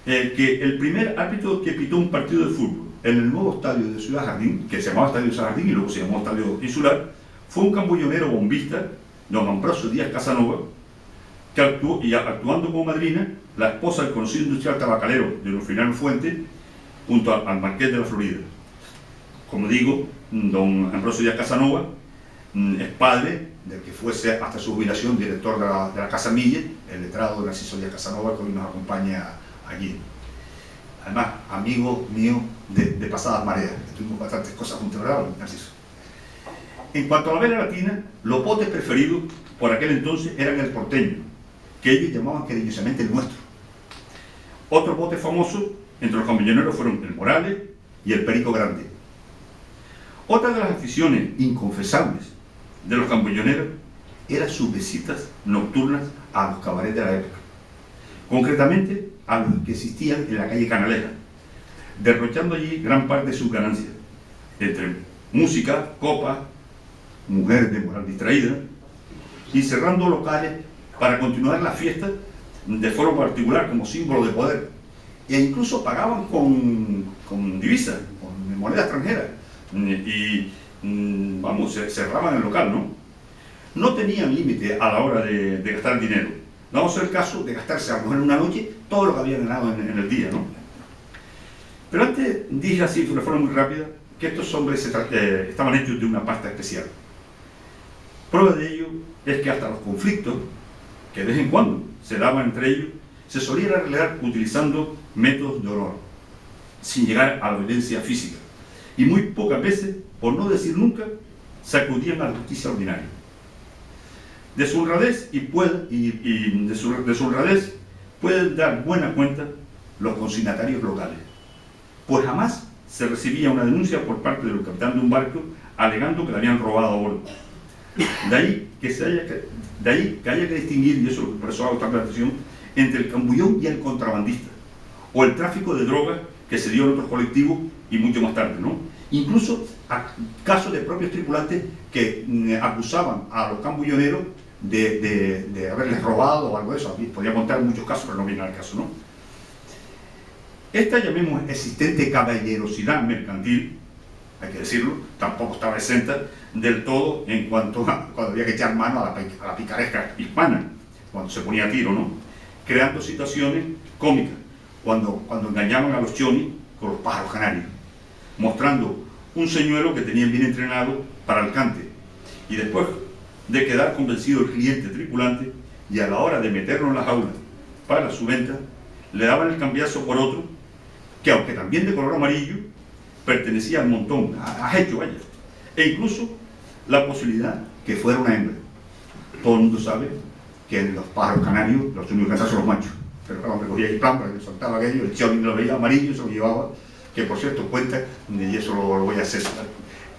que el primer árbitro que pitó un partido de fútbol en el nuevo estadio de Ciudad Jardín, que se llamaba Estadio Ciudad Jardín y luego se llamó Estadio Insular, fue un cambullonero bombista, don Ambrosio Díaz Casanova, que actuando como madrina, la esposa del conocido industrial tabacalero de Rufino Fuente, junto al Marqués de la Florida. Como digo, don Ambrosio Díaz Casanova es padre del que fuese hasta su jubilación director de la Casa Mille, el letrado de Narciso Díaz Casanova, que hoy nos acompaña allí. Además, amigo mío de pasadas mareas, tuvimos bastantes cosas juntos, ¿verdad, Narciso? En cuanto a la vela latina, los botes preferidos por aquel entonces eran el porteño, que ellos llamaban cariñosamente el nuestro. Otros botes famosos entre los cambuyoneros fueron el Morales y el Perico Grande. Otra de las aficiones inconfesables de los cambulloneros eran sus visitas nocturnas a los cabarets de la época, concretamente a los que existían en la calle Canaleja, derrochando allí gran parte de sus ganancias, entre música, copas, mujeres de moral distraída, y cerrando locales para continuar la fiesta de forma particular como símbolo de poder, e incluso pagaban con divisas, con moneda extranjera, y vamos, cerraban el local, ¿no? No tenían límite a la hora de gastar dinero. Vamos a hacer el caso de gastarse a lo mejor en una noche todo lo que habían ganado en el día, ¿no? Pero antes dije así de una forma muy rápida que estos hombres estaban hechos de una pasta especial. Prueba de ello es que hasta los conflictos que de vez en cuando se daban entre ellos se solían arreglar utilizando métodos de honor, sin llegar a la violencia física, y muy pocas veces, por no decir nunca, se acudían a la justicia ordinaria. De su honradez de su honradez pueden dar buena cuenta los consignatarios locales, pues jamás se recibía una denuncia por parte del capitán de un barco alegando que le habían robado a bordo. De ahí que haya que distinguir, y eso por eso hago tanta atención, entre el cambullón y el contrabandista, o el tráfico de drogas que se dio en otros colectivos y mucho más tarde, ¿no? Incluso casos de propios tripulantes que acusaban a los cambulloneros de haberles robado o algo de eso. Podría contar muchos casos, pero no viene al caso, ¿no? Esta, llamemos, existente caballerosidad mercantil, hay que decirlo, tampoco estaba exenta del todo en cuanto a cuando había que echar mano a la picaresca hispana, cuando se ponía a tiro, ¿no? Creando situaciones cómicas, cuando engañaban a los chonis con los pájaros canarios, mostrando un señuelo que tenían bien entrenado para el cante, y después de quedar convencido el cliente tripulante, y a la hora de meterlo en las aulas para su venta, le daban el cambiazo por otro, que aunque también de color amarillo, pertenecía al montón, a hecho, vaya, e incluso la posibilidad que fuera una hembra. Todo el mundo sabe que en los pájaros canarios los únicos que cantan son los machos, pero claro, me cogía el plan para que soltaba aquello, el choni lo veía amarillo, se lo llevaba, que por cierto cuenta, y eso lo voy a hacer,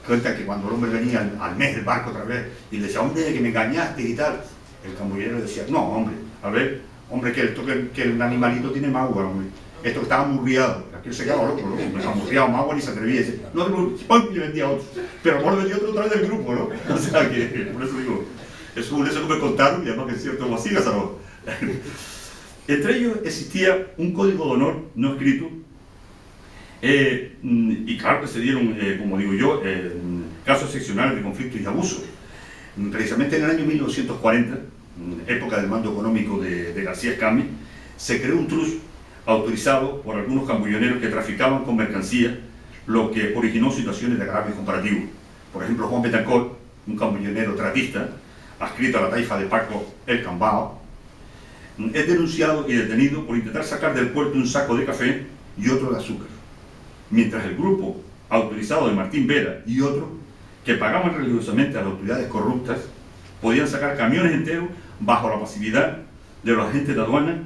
cuenta que cuando el hombre venía al mes del barco otra vez y le decía, hombre, que me engañaste y tal, el cambullero decía, no, hombre, a ver, hombre, que el animalito tiene magua, hombre. Esto que estaba murriado, aquel se quedaba loco, ¿no? Me ha murriado magua ni se atrevía a decir, no, ¡pum! Y le vendía otro. Pero por vendía otro otra vez del grupo, ¿no? O sea que, por eso digo, eso que me contaron, y además que es cierto, como así, Lázaro. Entre ellos existía un código de honor no escrito, y claro que se dieron, como digo yo, casos excepcionales de conflictos y abusos. Precisamente en el año 1940, época del mando económico de García Escami, se creó un trust autorizado por algunos cambulloneros que traficaban con mercancías, lo que originó situaciones de agravio comparativo. Por ejemplo, Juan Betancor, un cambullonero tratista, adscrito a la taifa de Paco el Cambao, es denunciado y detenido por intentar sacar del puerto un saco de café y otro de azúcar, mientras el grupo autorizado de Martín Vera y otros, que pagaban religiosamente a las autoridades corruptas, podían sacar camiones enteros bajo la pasividad de los agentes de aduana.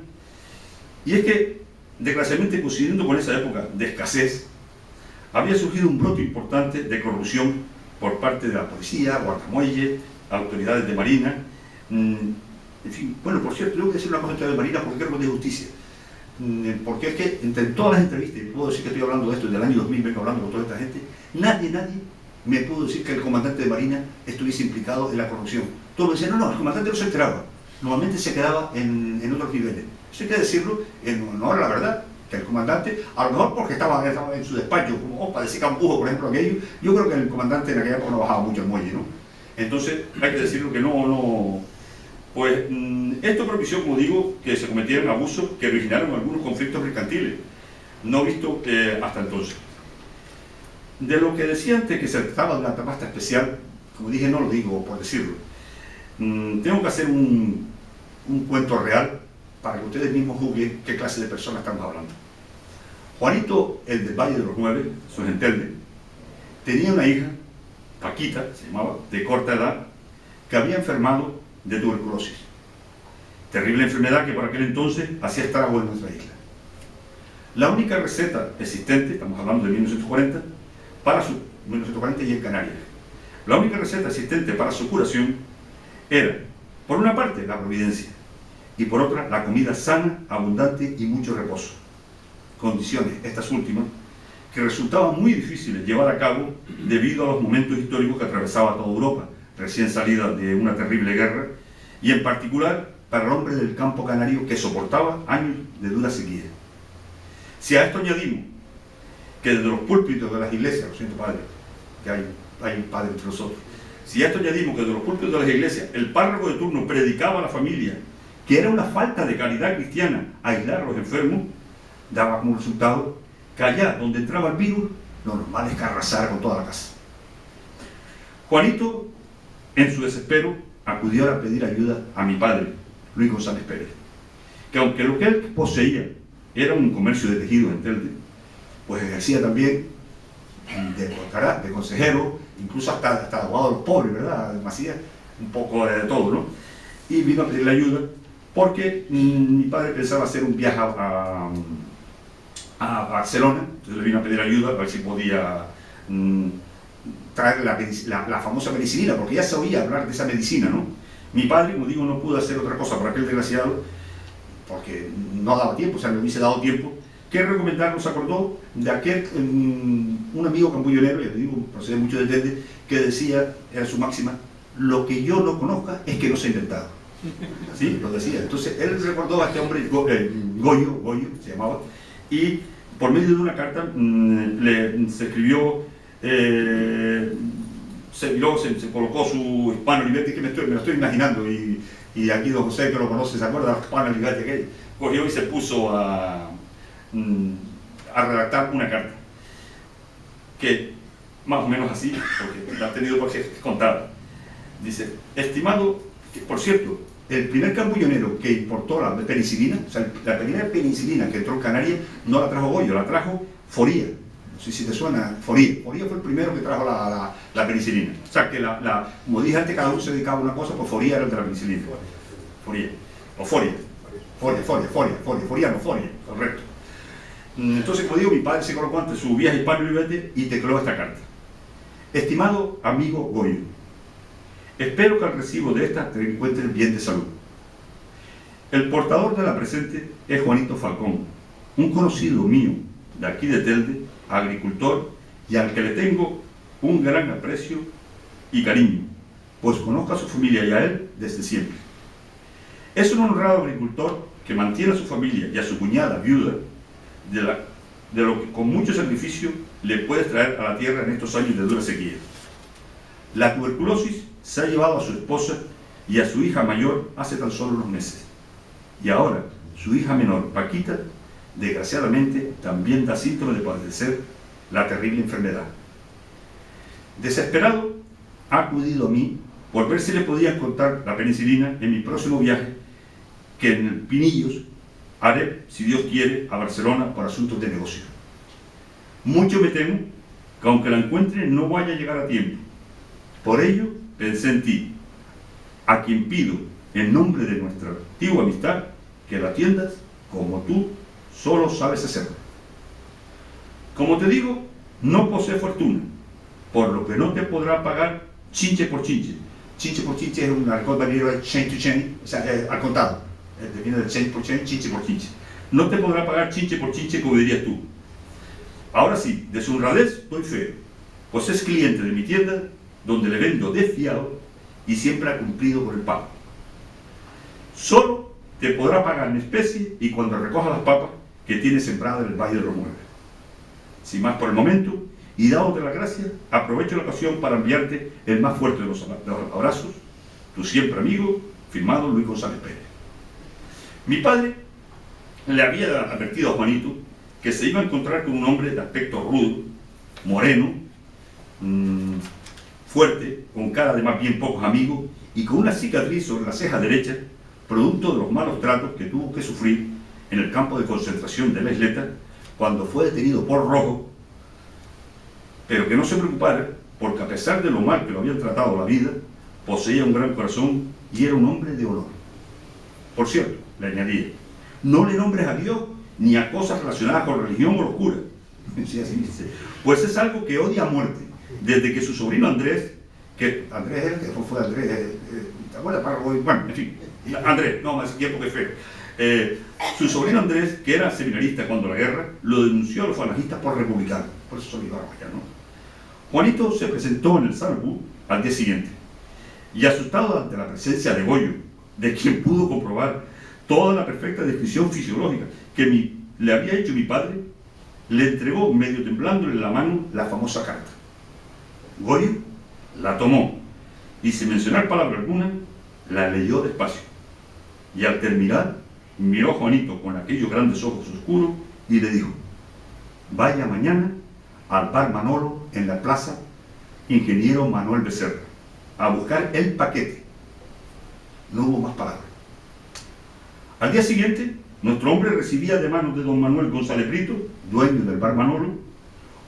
Y es que, desgraciadamente, coincidiendo con esa época de escasez, había surgido un brote importante de corrupción por parte de la policía, guardamuelles, autoridades de marina, En fin, bueno, por cierto, tengo que decir una cosa de Marina porque creo que es de justicia. Porque es que entre todas las entrevistas, y puedo decir que estoy hablando de esto desde el año 2000, vengo hablando con toda esta gente, nadie me pudo decir que el comandante de Marina estuviese implicado en la corrupción. Todos me decían, no, el comandante no se enteraba. Normalmente se quedaba en otros niveles. Eso hay que decirlo en honor a la verdad, que el comandante, a lo mejor porque estaba en su despacho, como para decir Campujo, por ejemplo, aquello, yo creo que el comandante en aquella época no bajaba mucho el muelle, ¿no? Entonces, hay que decirlo que no. Pues esto propició, como digo, que se cometieran abusos que originaron algunos conflictos mercantiles, no visto hasta entonces. De lo que decía antes, que se trataba de una pasta especial, como dije, no lo digo por decirlo. Tengo que hacer un cuento real para que ustedes mismos juzguen qué clase de personas estamos hablando. Juanito, el del Valle de los 9, su Entelde, tenía una hija, Paquita, se llamaba, de corta edad, que había enfermado de tuberculosis. Terrible enfermedad que por aquel entonces hacía estragos en nuestra isla. La única receta existente, estamos hablando de 1940, 1940 y en Canarias, la única receta existente para su curación era, por una parte, la providencia, y por otra, la comida sana, abundante y mucho reposo. Condiciones, estas últimas, que resultaban muy difíciles llevar a cabo debido a los momentos históricos que atravesaba toda Europa, recién salida de una terrible guerra, y en particular para el hombre del campo canario que soportaba años de dura sequía. Si a esto añadimos que desde los púlpitos de las iglesias, lo siento padre, que hay un padre entre nosotros, si a esto añadimos que desde los púlpitos de las iglesias el párroco de turno predicaba a la familia que era una falta de caridad cristiana aislar a los enfermos, daba como resultado que allá donde entraba el virus, lo normal es que arrasara con toda la casa. Juanito, en su desespero, acudió a pedir ayuda a mi padre, Luis González Pérez, que aunque lo que él poseía era un comercio de tejidos en Telde, pues ejercía también de consejero, incluso hasta abogado de los pobres, ¿verdad? Hacía un poco de todo, ¿no? Y vino a pedirle ayuda porque mi padre pensaba hacer un viaje a Barcelona, entonces le vino a pedir ayuda a ver si podía traer la famosa penicilina, porque ya se oía hablar de esa medicina, ¿no? Mi padre, como digo, no pudo hacer otra cosa por aquel desgraciado, porque no daba tiempo, o sea, le hubiese dado tiempo, que recomendar, nos acordó de aquel, un amigo cambullonero, ya te digo, procede mucho de Telde, que decía, era su máxima, lo que yo no conozca es que no se ha inventado. Sí, lo decía. Entonces, él recordó a este hombre, Goyo se llamaba, y por medio de una carta se escribió, se colocó su Hispano Liberty, que me lo estoy imaginando, y aquí don José, que lo conoce, se acuerda de Hispano Liberty, que cogió y se puso a redactar una carta, que más o menos así, porque la ha tenido por contar. Dice, estimado, que, por cierto, el primer cambullonero que importó la penicilina, o sea, la primera penicilina que entró en Canarias, no la trajo Goyo, la trajo Foría. No sé si te suena, Foría. Foría fue el primero que trajo la penicilina. O sea, que como dije antes, cada uno se dedicaba a una cosa, pues Foría era el de la penicilina. Foría. O Foria. Foria, correcto. Entonces, como digo, mi padre se colocó ante su viaje Hispano Liberty y tecleó esta carta. Estimado amigo Goyo, espero que al recibo de esta te encuentres bien de salud. El portador de la presente es Juanito Falcón, un conocido mío de aquí de Telde, agricultor, y al que le tengo un gran aprecio y cariño, pues conozco a su familia y a él desde siempre. Es un honrado agricultor que mantiene a su familia y a su cuñada viuda de lo que con mucho sacrificio le puedes traer a la tierra en estos años de dura sequía. La tuberculosis se ha llevado a su esposa y a su hija mayor hace tan solo unos meses. Y ahora, su hija menor, Paquita, desgraciadamente también da síntomas de padecer la terrible enfermedad. Desesperado, ha acudido a mí por ver si le podía encontrar la penicilina en mi próximo viaje, que en el Pinillos haré, si Dios quiere, a Barcelona por asuntos de negocio. Mucho me temo que aunque la encuentre no vaya a llegar a tiempo. Por ello, pensé en ti, a quien pido, en nombre de nuestra antigua amistad, que la atiendas como tú solo sabes hacerlo. Como te digo, no posee fortuna, por lo que no te podrá pagar chinche por chinche, chinche por chinche es un argot variero de chain to chain, o sea, al contado. Viene del chain por chain, chinche por chinche. No te podrá pagar chinche por chinche como dirías tú. Ahora sí, de su honradez doy fe, pues es cliente de mi tienda, donde le vendo desfiado y siempre ha cumplido con el pago. Solo te podrá pagar en especie y cuando recoja las papas que tiene sembradas en el Valle de los Muebles. Sin más por el momento, y dándote las gracias, aprovecho la ocasión para enviarte el más fuerte de los abrazos, tu siempre amigo, firmado Luis González Pérez. Mi padre le había advertido a Juanito que se iba a encontrar con un hombre de aspecto rudo, moreno, fuerte, con cara de más bien pocos amigos y con una cicatriz sobre la ceja derecha, producto de los malos tratos que tuvo que sufrir en el campo de concentración de la Isleta cuando fue detenido por Rojo, pero que no se preocupara porque a pesar de lo mal que lo habían tratado la vida, poseía un gran corazón y era un hombre de honor. Por cierto, le añadía, no le nombres a Dios ni a cosas relacionadas con religión o locura, pues es algo que odia a muerte, desde que su sobrino Andrés, que Andrés es el que fue Andrés, ¿te acuerdas? Bueno, en fin, Andrés, no, más tiempo que feo. Su sobrino Andrés, que era seminarista cuando la guerra, lo denunció a los falangistas por republicano, por eso son ibarros ya, ¿no? Juanito se presentó en el Salbu al día siguiente, y asustado ante la presencia de Goyo, de quien pudo comprobar toda la perfecta descripción fisiológica que le había hecho mi padre, le entregó, medio temblándole en la mano, la famosa carta. Goyo la tomó, y sin mencionar palabra alguna, la leyó despacio, y al terminar, miró a Juanito con aquellos grandes ojos oscuros y le dijo, vaya mañana al bar Manolo en la plaza Ingeniero Manuel Becerra a buscar el paquete. No hubo más palabras. Al día siguiente, nuestro hombre recibía de manos de don Manuel González Brito, dueño del bar Manolo,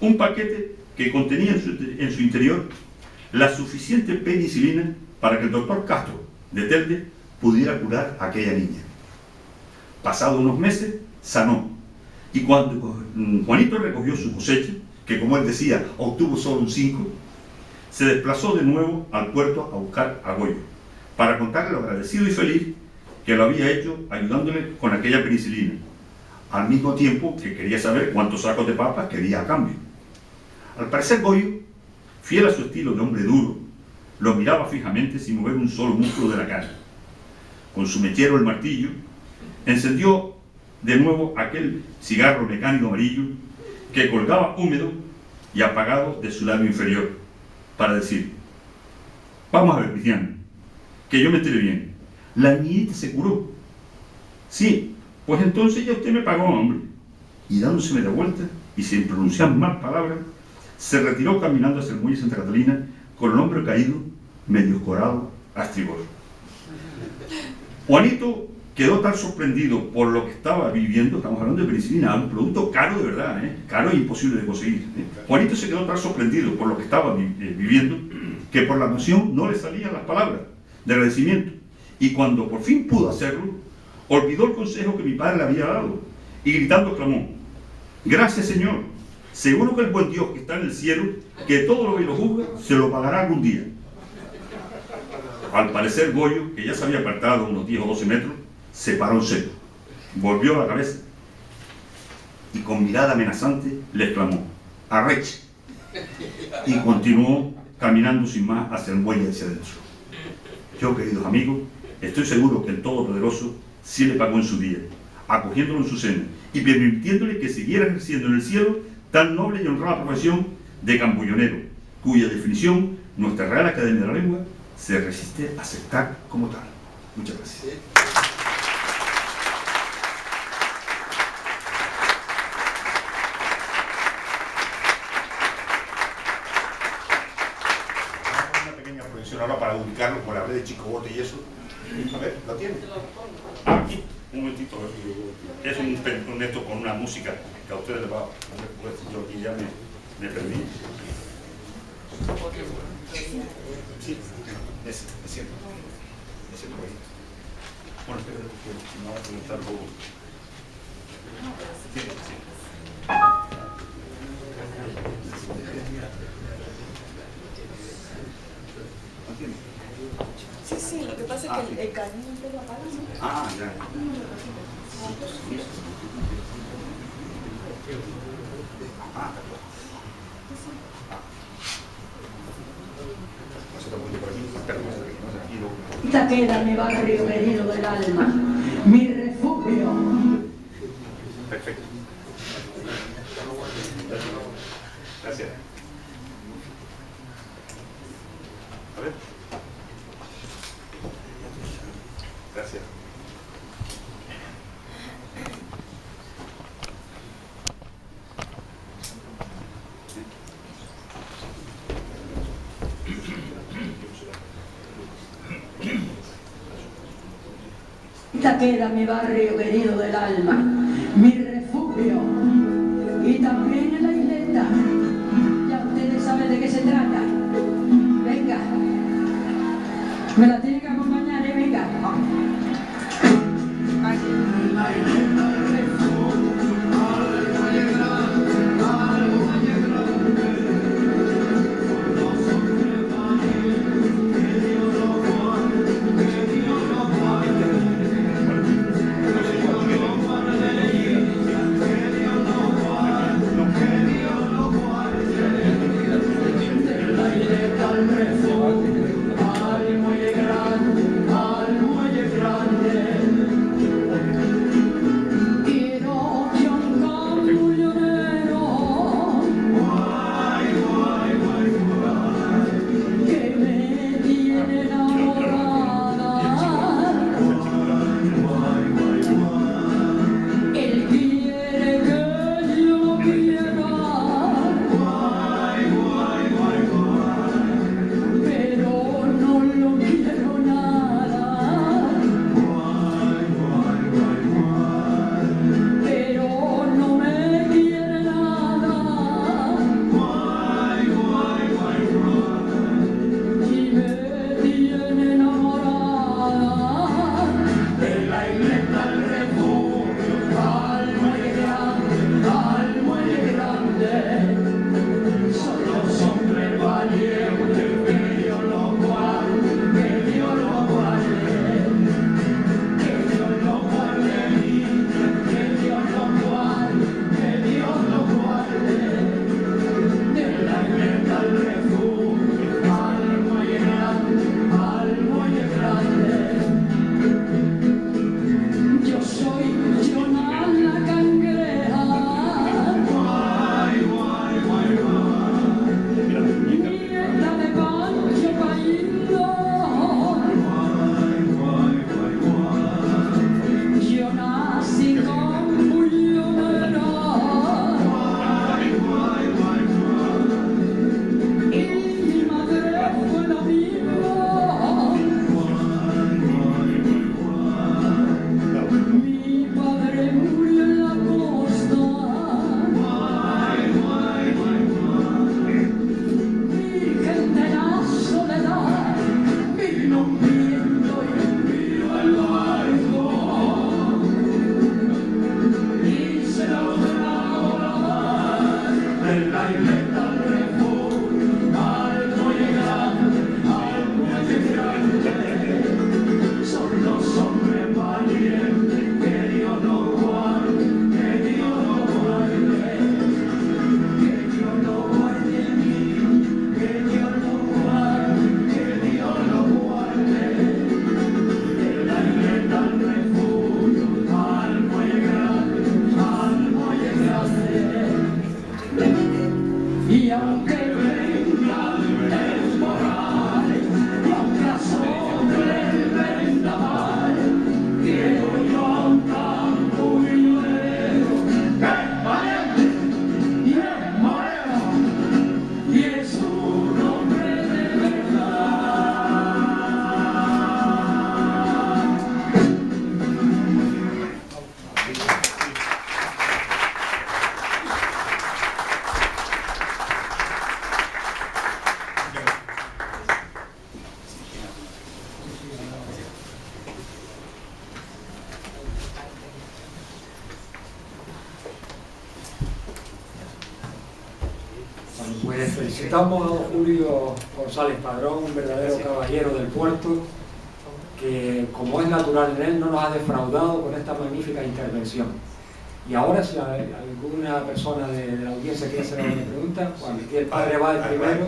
un paquete que contenía en su interior la suficiente penicilina para que el doctor Castro de Telde pudiera curar a aquella niña. Pasados unos meses, sanó. Y cuando Juanito recogió su cosecha, que como él decía, obtuvo solo un 5, se desplazó de nuevo al puerto a buscar a Goyo, para contarle lo agradecido y feliz que lo había hecho ayudándole con aquella penicilina, al mismo tiempo que quería saber cuántos sacos de papas quería a cambio. Al parecer Goyo, fiel a su estilo de hombre duro, lo miraba fijamente sin mover un solo músculo de la cara. Con su mechero, el martillo, encendió de nuevo aquel cigarro mecánico amarillo que colgaba húmedo y apagado de su labio inferior, para decir, vamos a ver, Cristiano, que yo me enteré bien, la niñita se curó. Sí, pues entonces ya usted me pagó, hombre. Y dándoseme de vuelta, y sin pronunciar mal palabras, se retiró caminando hacia el muelle Santa Catalina con el hombro caído, medio escorado a estribor. Juanito quedó tan sorprendido por lo que estaba viviendo, estamos hablando de penicilina, un producto caro de verdad, caro e imposible de conseguir. Juanito se quedó tan sorprendido por lo que estaba viviendo, que por la emoción no le salían las palabras de agradecimiento. Y cuando por fin pudo hacerlo, olvidó el consejo que mi padre le había dado, y gritando clamó, gracias Señor, seguro que el buen Dios que está en el cielo, que todo lo que lo juzga, se lo pagará algún día. Al parecer Goyo, que ya se había apartado unos 10 o 12 metros, se paró en seco, volvió la cabeza y con mirada amenazante le exclamó, arreche, y continuó caminando sin más hacia el muelle hacia adentro. Yo, queridos amigos, estoy seguro que el Todopoderoso sí le pagó en su día, acogiéndolo en su seno y permitiéndole que siguiera ejerciendo en el cielo tan noble y honrada profesión de cambullonero, cuya definición nuestra Real Academia de la Lengua se resiste a aceptar como tal. Muchas gracias. Una pequeña proyección ahora para ubicarlo, como hablé de Chico Bote y eso. A ver, ¿lo tiene? Aquí, un momentito. Es un esto con una música que a ustedes les va a... Yo aquí ya me perdí. Sí, es cierto. Ese por ahí. Bueno, espérate, porque si no va a preguntar luego. Sí, sí. ¿No tiene? pasa es que el cañón te lo apaga, ¿no? Ah, ya. Esta queda mi barrio querido del alma, mi refugio. Perfecto. Gracias. A ver. Gracias. Esta queda mi barrio querido del alma, mi refugio. Y también en la isleta. Ya ustedes saben de qué se trata. Venga. Me la tienen que acompañar, venga. Pues felicitamos a don Julio González Padrón, un verdadero caballero del puerto, que, como es natural en él, no nos ha defraudado con esta magnífica intervención. Y ahora, si alguna persona de la audiencia quiere hacer alguna pregunta, cuando el padre va el primero.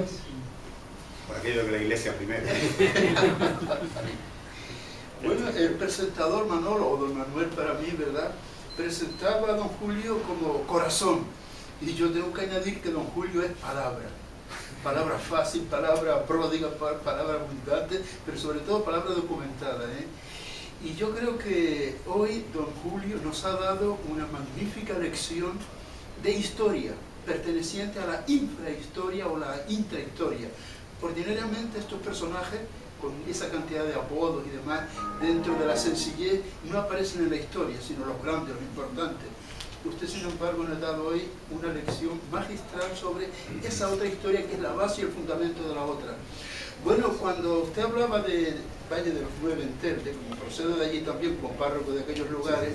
Por aquello que la iglesia primero. Bueno, el presentador Manolo, o don Manuel para mí, ¿verdad?, presentaba a don Julio como corazón. Y yo tengo que añadir que don Julio es palabra. Palabra fácil, palabra pródiga, palabra abundante, pero sobre todo palabra documentada, ¿eh? Y yo creo que hoy don Julio nos ha dado una magnífica lección de historia, perteneciente a la infrahistoria o la intrahistoria. Ordinariamente estos personajes, con esa cantidad de apodos y demás, dentro de la sencillez, no aparecen en la historia, sino los grandes, los importantes. Usted, sin embargo, nos ha dado hoy una lección magistral sobre esa otra historia que es la base y el fundamento de la otra. Bueno, cuando usted hablaba de Valle de los Nueve en Telde, como procedo de allí también como párroco de aquellos lugares,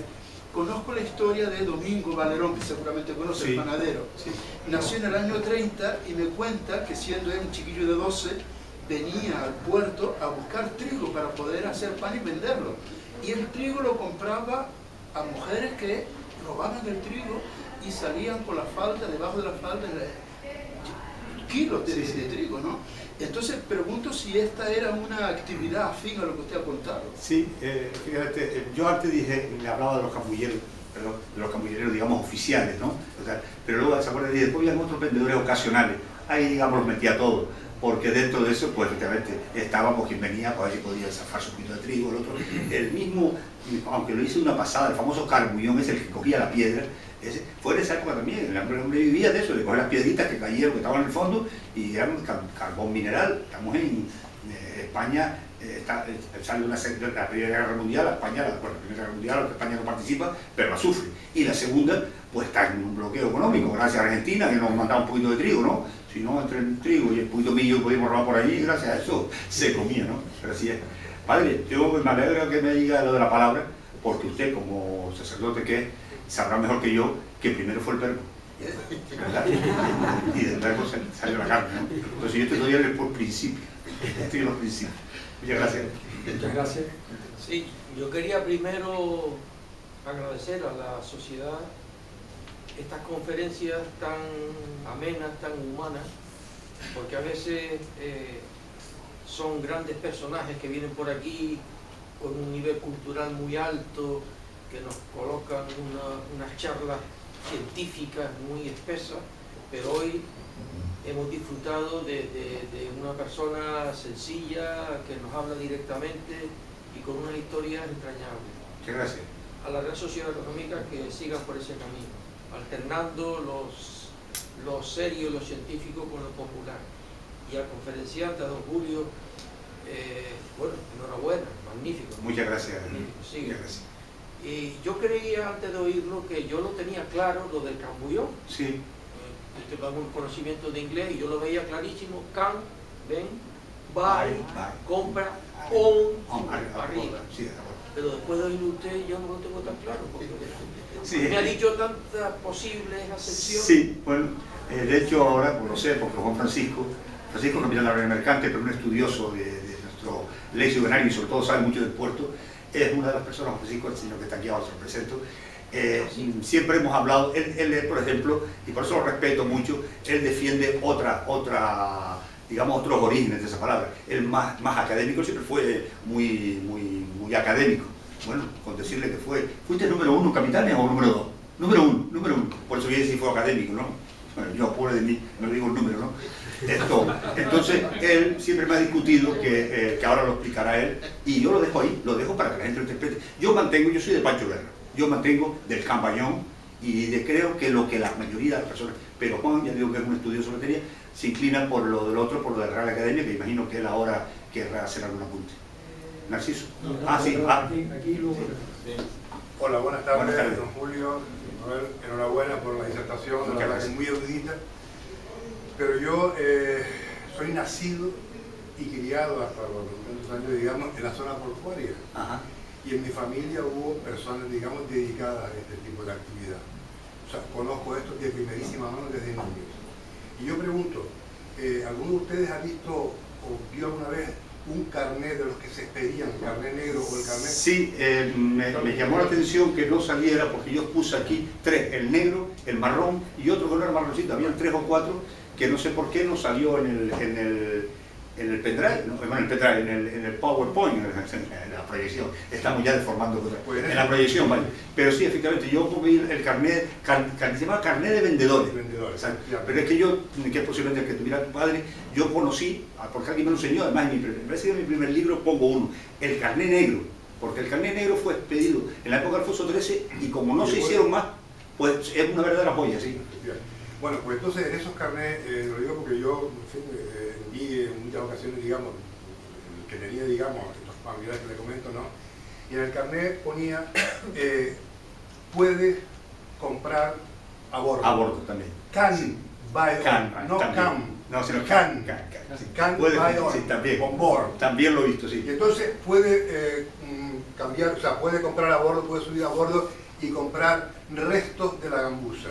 conozco la historia de Domingo Valerón, que seguramente conoce, sí, el panadero. Sí. Nació en el año 30 y me cuenta que siendo él un chiquillo de 12, venía al puerto a buscar trigo para poder hacer pan y venderlo. Y el trigo lo compraba a mujeres que robaban el trigo y salían con la falda, debajo de la falda, kilos de trigo, ¿no? Entonces pregunto si esta era una actividad afín a lo que usted ha contado. Sí, fíjate, yo antes dije, le hablaba de los camulleros, perdón, de los camulleros, digamos, oficiales, ¿no? O sea, pero luego, ¿se acuerdan? Y después había otros vendedores ocasionales, ahí, digamos, los metía todos, porque dentro de eso, pues, efectivamente, estábamos quien venía, pues, allí podía zafar su poquito de trigo, el otro, el mismo, aunque lo hice una pasada, el famoso carbullón, es el que cogía la piedra. Fue en esa época también, el hombre vivía de eso, de coger las piedritas que cayeron, que estaban en el fondo, y eran carbón mineral. Estamos en España, sale la Primera Guerra Mundial, la Primera Guerra Mundial, España no participa, pero la sufre. Y la segunda, pues está en un bloqueo económico, gracias a Argentina, que nos mandaba un poquito de trigo, ¿no? Si no, entre el trigo y el poquito millo que podíamos robar por allí, gracias a eso se comía, ¿no? Pero así es. Padre, yo me alegro que me diga lo de la palabra, porque usted, como sacerdote que es, sabrá mejor que yo que primero fue el verbo, ¿verdad? Y del verbo salió la carne, ¿no? Entonces yo estoy todavía por principio, estoy en los principios. Muchas gracias. Muchas gracias. Sí, yo quería primero agradecer a la sociedad estas conferencias tan amenas, tan humanas, porque a veces son grandes personajes que vienen por aquí con un nivel cultural muy alto, que nos colocan unas charlas científicas muy espesas, pero hoy hemos disfrutado de una persona sencilla que nos habla directamente y con unas historias entrañables. Muchas gracias. A la Real Sociedad Económica que sigan por ese camino, alternando lo serio, lo científico con lo popular. Y al conferenciante, a don Julio, bueno, enhorabuena, magnífico. Muchas gracias. Magnífico, sigue. Muchas gracias. Y yo creía antes de oírlo que yo lo tenía claro, lo del cambullón. Sí. Tengo un conocimiento de inglés y yo lo veía clarísimo. Can, ven, buy, compra, on, arriba. Sí, pero después de oírlo usted yo no lo tengo tan claro, porque sí, me ha dicho tantas posibles acepciones. Sí, bueno, de hecho ahora, pues lo sé, porque Juan Francisco Capitán de la Real Mercante, pero un estudioso de nuestro lexio canario y sobre todo sabe mucho del puerto, es una de las personas, Juan Francisco, el señor que está aquí ahora, se lo presento. Siempre hemos hablado, él, por ejemplo, y por eso lo respeto mucho, él defiende digamos, otros orígenes de esa palabra. Él más académico, siempre fue muy académico. Bueno, con decirle que ¿fuiste número 1, capitanes, o número 2? Número uno. Por eso voy a decir fue académico, ¿no? Bueno, yo pobre de mí, no digo el número, ¿no? Entonces, él siempre me ha discutido que ahora lo explicará él, y yo lo dejo ahí, lo dejo para que la gente lo interprete. Yo soy de Pancho Guerra, yo mantengo del Campañón, y creo que lo que la mayoría de las personas, pero Juan, ya digo que es un estudioso de materia, se inclina por lo del otro, por lo de la Real Academia, que imagino que él ahora querrá hacer algún apunte. Narciso. Aquí luego. Sí. Hola, buenas tardes, don Julio. Enhorabuena por la disertación, la verdad que es muy erudita. Pero yo soy nacido y criado hasta los 20 años, digamos, en la zona portuaria. Ajá. Y en mi familia hubo personas, digamos, dedicadas a este tipo de actividad. O sea, conozco esto de primerísima mano desde niños. Y yo pregunto, ¿alguno de ustedes ha visto o vio alguna vez un carnet de los que se expedían, el carnet negro o el carnet? Sí, me llamó la atención que no saliera, porque yo puse aquí 3, el negro, el marrón y otro que no era marroncito, habían 3 o 4 que no sé por qué no salió en el pendrive, ¿no? Bueno, en el PowerPoint, en la proyección. Estamos ya deformando cosas. En la proyección, vale. Pero sí, efectivamente, yo vi el carnet, se llama carnet de vendedores. Pero es que yo, que es posiblemente el que tuviera tu padre, yo conocí, porque alguien me lo enseñó, además me parece que en mi primer libro pongo uno, el carnet negro. Porque el carnet negro fue expedido en la época de Alfonso XIII y como no se hicieron más, pues es una verdadera joya, sí. Bueno, pues entonces en esos carnets, lo digo porque yo, en fin, vi en muchas ocasiones, digamos, que tenía, digamos, estos familiares que le comento, ¿no? Y en el carnet ponía, puede comprar a bordo. A bordo también. Can buy on, no también. can. No, sino can puede, buy on, sí, también. on board. También lo he visto, sí. Y entonces puede cambiar, o sea, puede comprar a bordo, puede subir a bordo y comprar restos de la gambusa.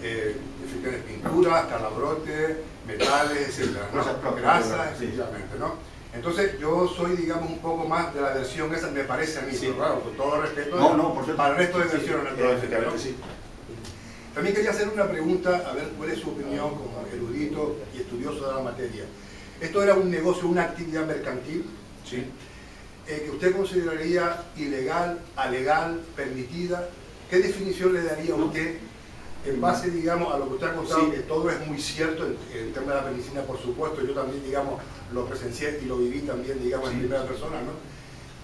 Efectivamente, pinturas, calabrotes, metales, etcétera, ¿no? Grasas, efectivamente, ¿no? Entonces yo soy, digamos, un poco más de la versión esa, me parece a mí, pero claro, con todo respeto, para el resto de versiones, naturalmente, ¿no? Sí. También quería hacer una pregunta, a ver cuál es su opinión como erudito y estudioso de la materia. Esto era un negocio, una actividad mercantil, Sí. Que usted consideraría ilegal, alegal, permitida. ¿Qué definición le daría a usted en base, digamos, a lo que usted ha contado, Sí. que todo es muy cierto, el tema de la medicina, por supuesto, yo también, digamos, lo presencié y lo viví también, digamos, en primera persona, ¿no?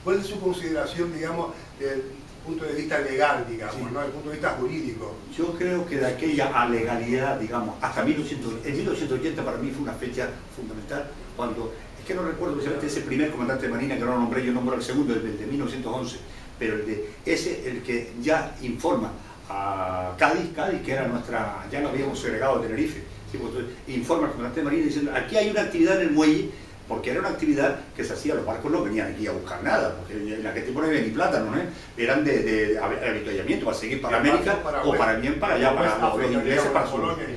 ¿Cuál es su consideración, digamos, desde el punto de vista legal, digamos, ¿no? Desde el punto de vista jurídico? Yo creo que de aquella alegalidad, digamos, hasta en 1980 para mí fue una fecha fundamental, cuando, es que no recuerdo precisamente ese primer comandante de Marina, que no lo nombré, yo nombro el segundo, el de 1911, pero el que ya informa a Cádiz, que era nuestra, ya lo habíamos segregado de Tenerife, ¿sí? Pues, informa al comandante de Marina diciendo, aquí hay una actividad en el muelle, porque era una actividad que se hacía, los barcos no venían aquí a buscar nada, porque en aquel tiempo no había ni plátanos, eran de avituallamiento, para seguir para América o para bien para allá, para los ingleses, para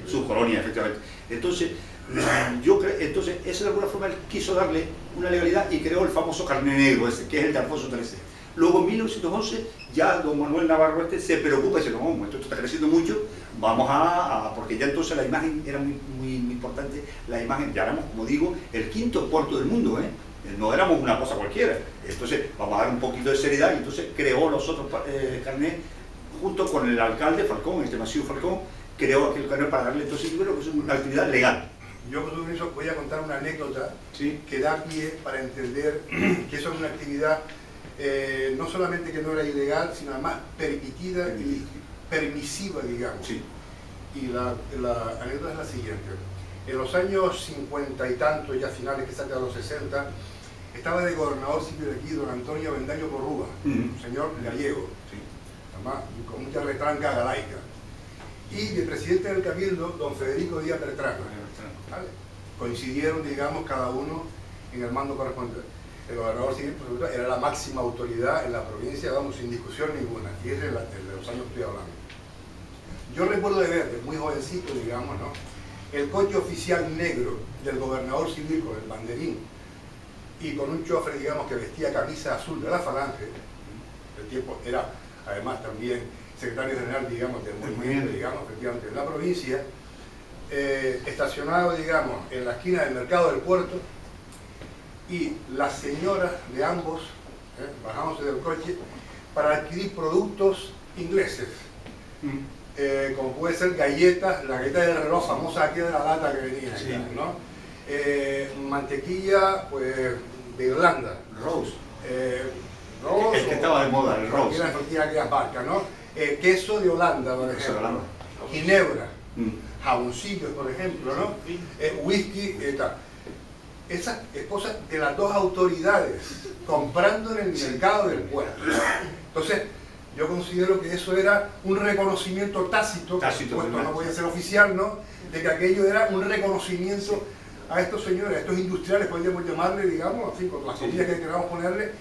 sus colonias, efectivamente. Entonces, entonces, eso de alguna forma él quiso darle una legalidad y creó el famoso carnet negro ese, que es el de Alfonso XIII. Luego en 1911 ya don Manuel Navarro se preocupa y dice, no, esto está creciendo mucho, vamos porque ya entonces la imagen era muy importante, la imagen, ya éramos, como digo, el quinto puerto del mundo, no éramos una cosa cualquiera, entonces vamos a dar un poquito de seriedad y entonces creó los otros carnets junto con el alcalde Falcón, Masío Falcón, creó aquel carnet para darle, entonces yo creo que es una actividad legal. Yo con su permiso voy a contar una anécdota ¿Sí? que da pie para entender que eso es una actividad no solamente que no era ilegal, sino además permitida y permisiva, digamos. Sí. Y la anécdota es la siguiente. En los años 50 y tantos, ya finales que de los 60, estaba de gobernador civil aquí don Antonio Bendaño Corrúa, un señor gallego, además con mucha retranca galaica. Y de presidente del Cabildo, don Federico Díaz Bertrana. ¿Vale? Coincidieron, digamos, cada uno en el mando correspondiente. El gobernador civil, por supuesto, era la máxima autoridad en la provincia, vamos, sin discusión ninguna, y es de los años que estoy hablando. Yo recuerdo de ver, de muy jovencito, digamos, ¿no?, el coche oficial negro del gobernador civil con el banderín y con un chofer, digamos, que vestía camisa azul de la Falange. El tiempo era, además, también secretario general, digamos, del movimiento, digamos, efectivamente, en la provincia, estacionado, digamos, en la esquina del mercado del puerto, y las señoras de ambos bajándose del coche para adquirir productos ingleses, como puede ser galletas, la galleta del reloj famosa aquí de la lata que venía, sí, ¿no? Mantequilla, pues, de Irlanda, Rose, Rose, el que estaba de moda, el Rose, aquellas marcas, ¿no? Queso de Holanda, por ejemplo, ginebra, jaboncillos, por ejemplo, ¿no? Whisky, tal. Esas cosas de las dos autoridades comprando en el mercado del puerto. Entonces, yo considero que eso era un reconocimiento tácito, por supuesto, no puede ser oficial, ¿no?, de que aquello era un reconocimiento a estos señores, a estos industriales, podríamos llamarle, digamos, en fin, con las comillas que queramos ponerle,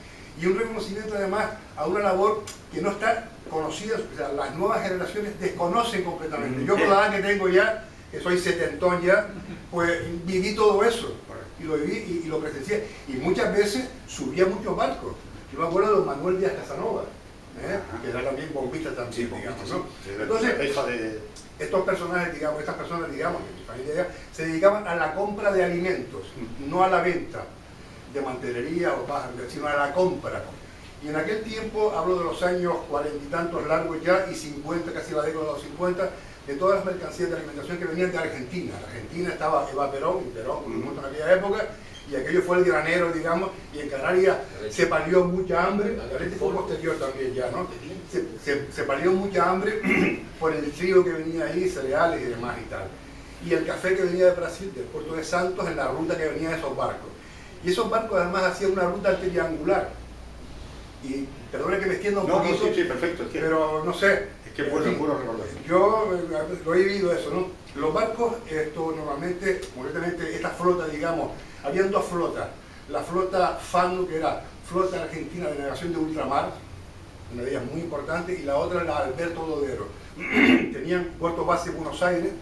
y un reconocimiento además a una labor que no está conocida, o sea, las nuevas generaciones desconocen completamente. Yo con la edad que tengo ya, que soy setentón ya, pues viví todo eso. y lo viví y lo presencié. Y muchas veces subía muchos barcos. Yo me acuerdo de don Manuel Díaz Casanova, que era también bombista también, digamos, ¿no? Entonces, estos personajes, digamos, estas personas, digamos, de mi familia, se dedicaban a la compra de alimentos, no a la venta de mantelería o paja, sino a la compra. Y en aquel tiempo, hablo de los años 40 y tantos largos ya, y 50, casi la década de los 50, de todas las mercancías de alimentación que venían de Argentina. En Argentina estaba Eva Perón, y Perón en aquella época, y aquello fue el granero, digamos, y en Canarias se palió mucha hambre, Calete fue posterior también ya, ¿no? Se palió mucha hambre por el trigo que venía ahí, cereales y demás y tal. Y el café que venía de Brasil, del puerto de Santos, en la ruta que venía de esos barcos. Y esos barcos además hacían una ruta triangular. Y perdone que me extienda un poquito, sí, perfecto, pero no sé. Es que puro recordar. Yo lo he vivido eso, ¿no? Los barcos, esto normalmente, concretamente esta flota, digamos, habían dos flotas. La flota FANU, que era Flota Argentina de Navegación de Ultramar, una de ellas muy importante, y la otra la Alberto Dodero. Tenían puerto base Buenos Aires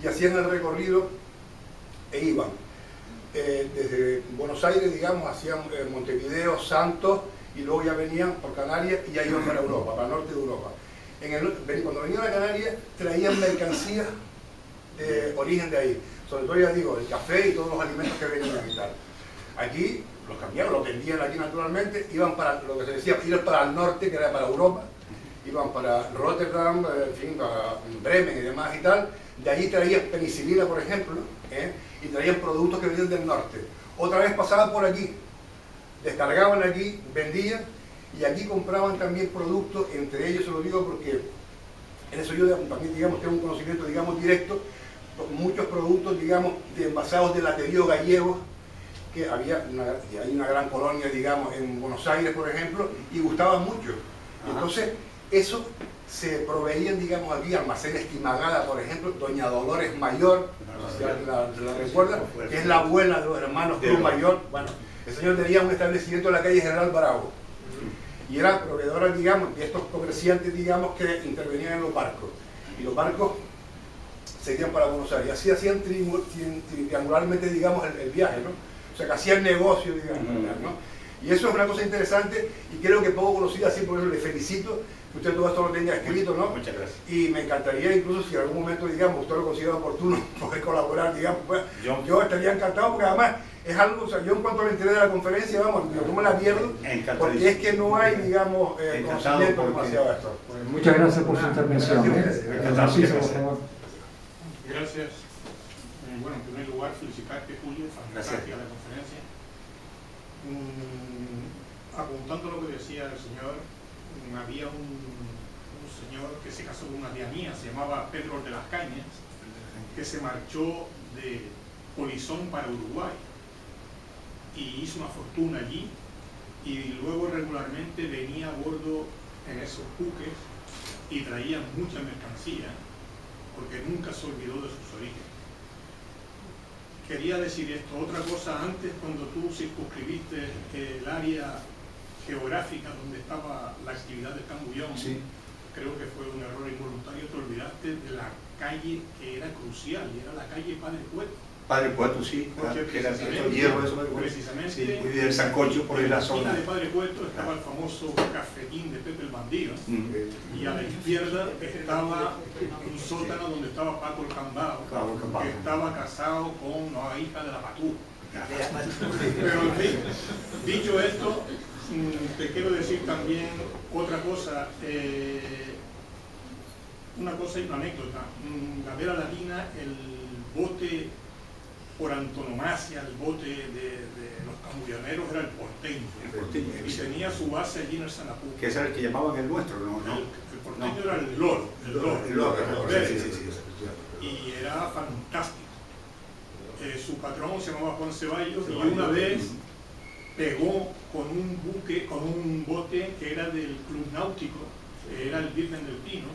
y hacían el recorrido e iban desde Buenos Aires, digamos, hacían Montevideo, Santos, y luego ya venían por Canarias y ya iban para Europa, para el norte de Europa. Cuando venían a Canarias traían mercancías de origen de ahí, sobre todo ya digo, el café y todos los alimentos que venían y tal. Aquí los cambiaron, los vendían aquí naturalmente, iban para lo que se decía, iban para el norte, que era para Europa, iban para Rotterdam, en fin, para Bremen y demás y tal. De allí traían penicilina, por ejemplo, y traían productos que venían del norte. Otra vez pasaban por aquí, descargaban aquí, vendían, y aquí compraban también productos, entre ellos se lo digo porque en eso yo también, digamos, tengo un conocimiento, digamos, directo, muchos productos, digamos, de envasados de laterío gallego, que hay una gran colonia, digamos, en Buenos Aires, por ejemplo, y gustaban mucho. Y entonces, eso se proveían, digamos, aquí, almacenes Quimagada, por ejemplo, doña Dolores Mayor, no sé si la recuerda, que es la abuela de los hermanos Cruz Mayor. Bueno, el señor tenía un establecimiento en la calle General Bravo, y era proveedora, digamos, de estos comerciantes, digamos, que intervenían en los barcos. Y los barcos seguían para Buenos Aires. Y así hacían triangularmente, digamos, el viaje, ¿no? O sea, que hacían negocio, digamos, ¿no? Y eso es una cosa interesante y creo que poco conocida, así por eso le felicito que usted todo esto lo tenga escrito, ¿no? Muchas gracias. Y me encantaría incluso si en algún momento, digamos, usted lo considera oportuno poder colaborar, digamos, pues, yo estaría encantado porque además es algo, o sea, yo en cuanto me enteré de la conferencia, vamos, yo me la pierdo porque es que no hay, digamos, conocimiento demasiado de esto. Muchas gracias por su intervención. Gracias. Bueno, en primer lugar, felicitarte, Julio, fantástica la conferencia. Apuntando a lo que decía el señor, había un señor que se casó con una tía mía, se llamaba Pedro de las Cañas, que se marchó de Polizón para Uruguay y hizo una fortuna allí, y luego regularmente venía a bordo en esos buques y traía mucha mercancía porque nunca se olvidó de sus orígenes. Quería decir esto, otra cosa, antes cuando tú circunscribiste el área geográfica donde estaba la actividad del Cambullón, sí, creo que fue un error involuntario, te olvidaste de la calle que era crucial, y era la calle Padre Cueto. Padre Cueto, sí, que era el hierro, eso precisamente, sí, y el sancocho por ahí la zona. En la de Padre Cueto estaba el famoso cafetín de Pepe el Bandido, y a la izquierda estaba un sótano donde estaba Paco el Candado, que estaba casado con una hija de la Patú. Pero en fin, dicho esto, te quiero decir también otra cosa, una cosa y una anécdota. La Vera Latina, el bote por antonomasia, el bote de los cambullaneros era el porteño, y tenía su base allí en el Sanapú. Que ese era el que llamaban el nuestro, ¿no? El porteño era el loro, y era fantástico. Su patrón se llamaba Juan Ceballos, y una vez pegó con un buque, con un bote que era del Club Náutico, que era el Virgen del Pino,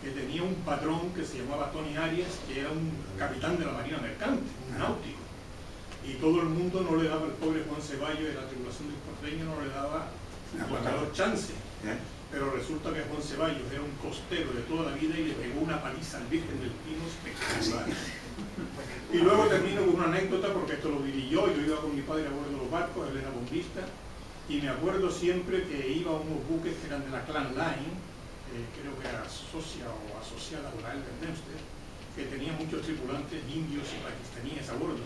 que tenía un patrón que se llamaba Tony Arias, que era un capitán de la Marina Mercante, un náutico. Y todo el mundo no le daba, el pobre Juan Ceballos de la tripulación del porteño no le daba chance. Pero resulta que Juan Ceballos era un costero de toda la vida y le pegó una paliza al Virgen del Pino espectacular. Y luego termino con una anécdota, porque esto lo viví yo iba con mi padre a bordo de los barcos, él era bombista, y me acuerdo siempre que iba a unos buques que eran de la Clan Line, creo que era asociada con la Elder Dempster, que tenía muchos tripulantes indios y pakistaníes a bordo,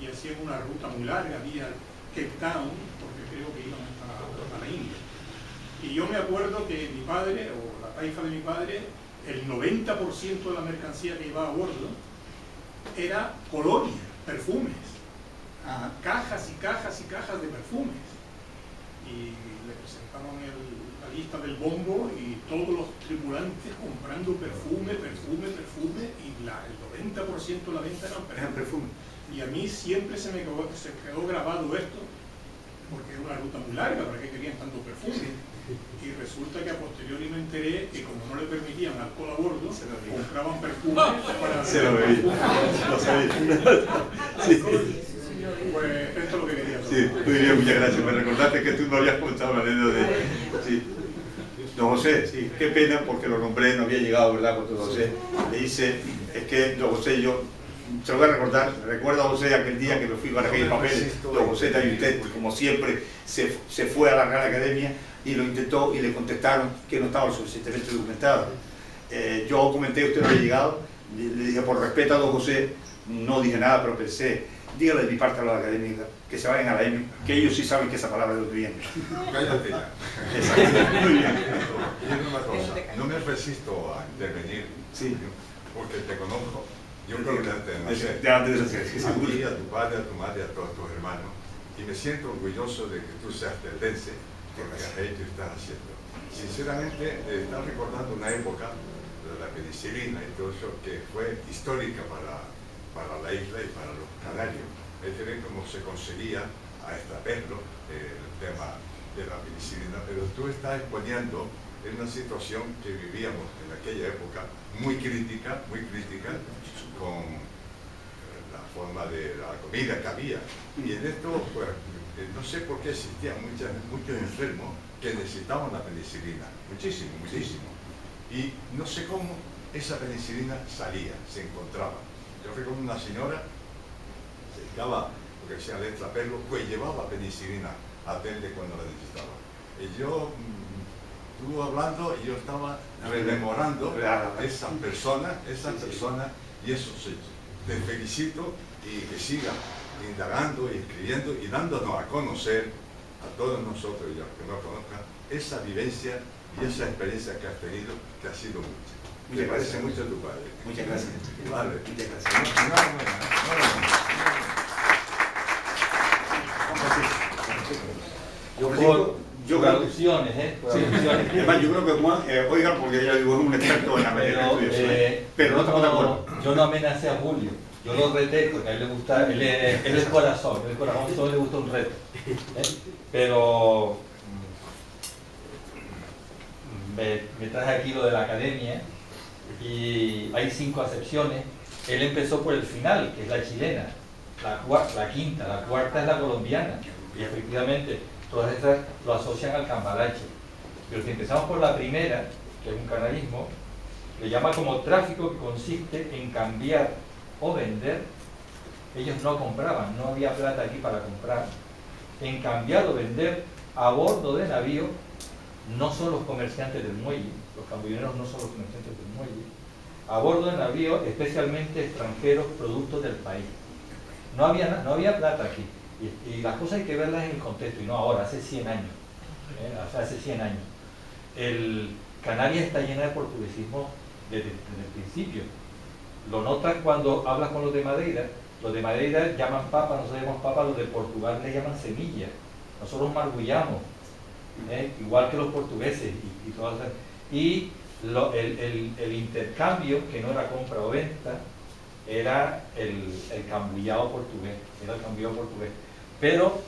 y hacían una ruta muy larga vía Cape Town, porque creo que iban a la India. Y yo me acuerdo que mi padre, o la taifa de mi padre, el 90% de la mercancía que llevaba a bordo era colonia, perfumes, cajas y cajas y cajas de perfumes. Y le presentaron la lista del bombo y todos los tripulantes comprando perfume, y el 90% de la venta eran perfumes. Y a mí siempre se quedó grabado esto, porque era una ruta muy larga, ¿para qué querían tanto perfume? Y resulta que a posteriori me enteré que como no le permitían alcohol a bordo, compraban perfume para... Se lo veía, lo sabía. Sí. Pues esto es lo que quería saber. Sí, muy bien, muchas gracias. Me recordaste que tú no habías contado la anécdota de... Sí. Don José, sí, qué pena porque lo nombré, no había llegado, ¿verdad? Con don José. Le dice, es que don José, yo se lo voy a recordar, recuerda a José aquel día que me fui para aquellos papeles, don José también usted, como siempre, se fue a la Real Academia y lo intentó y le contestaron que no estaba lo suficientemente documentado. Yo comenté, usted no había llegado, le dije por respeto a don José, no dije nada, pero pensé, dígale de mi parte a los académicos que se vayan a la EMI, que ellos sí saben que esa palabra es lo que viene. Cállate ya. Exacto, muy bien. Y una cosa, no me resisto a intervenir, sí, porque te conozco. Yo creo que antes de nacer, a ti, a tu padre, a tu madre, a todos tus hermanos, y me siento orgulloso de que tú seas tendense, porque has hecho y estás haciendo. Sinceramente, estás recordando una época de la penicilina y todo eso que fue histórica para la isla y para los canarios. Es decir, cómo se conseguía a extraerlo, el tema de la penicilina, pero tú estás exponiendo en una situación que vivíamos en aquella época muy crítica, con la forma de la comida que había. Y en esto, pues, no sé por qué existían muchos enfermos que necesitaban la penicilina, muchísimo. Y no sé cómo esa penicilina salía, se encontraba. Yo recuerdo una señora, se dedicaba, lo que decía letra pelo, pues llevaba penicilina a Telde cuando la necesitaba. Y yo estuve hablando y yo estaba rememorando a esa persona, y eso te felicito y que siga indagando y escribiendo y dándonos a conocer a todos nosotros y a los que no conozcan esa vivencia y esa experiencia que has tenido, que ha sido mucha. Me parece mucho a tu padre. Muchas gracias. Vale. Muchas gracias. Yo traducciones, Además, yo creo que Juan, oigan, porque ya digo, es un experto en la materia de estudios. Pero no estamos de acuerdo. Yo no amenacé a Julio, yo lo reté porque a él le gusta, él es corazón, solo le gusta un reto. Pero me traje aquí lo de la academia y hay 5 acepciones. Él empezó por el final, que es la chilena, la quinta, la cuarta es la colombiana, y efectivamente todas estas lo asocian al cambalache. Pero si empezamos por la primera, que es un canarismo, le llama como tráfico, que consiste en cambiar o vender. Ellos no compraban, no había plata aquí para comprar. En cambiar o vender a bordo de navío, no son los comerciantes del muelle, los cambulleros no son los comerciantes del muelle, a bordo de navío, especialmente extranjeros, productos del país. No había plata aquí. Y las cosas hay que verlas en el contexto, y no ahora, hace 100 años. Hace 100 años. Canarias está llena de portuguesismo desde el principio. Lo notas cuando hablas con los de Madeira llaman papa, nosotros llamamos papa, los de Portugal le llaman semilla. Nosotros margullamos, igual que los portugueses y todas esas. Y el intercambio, que no era compra o venta, era el cambullado portugués, Pero,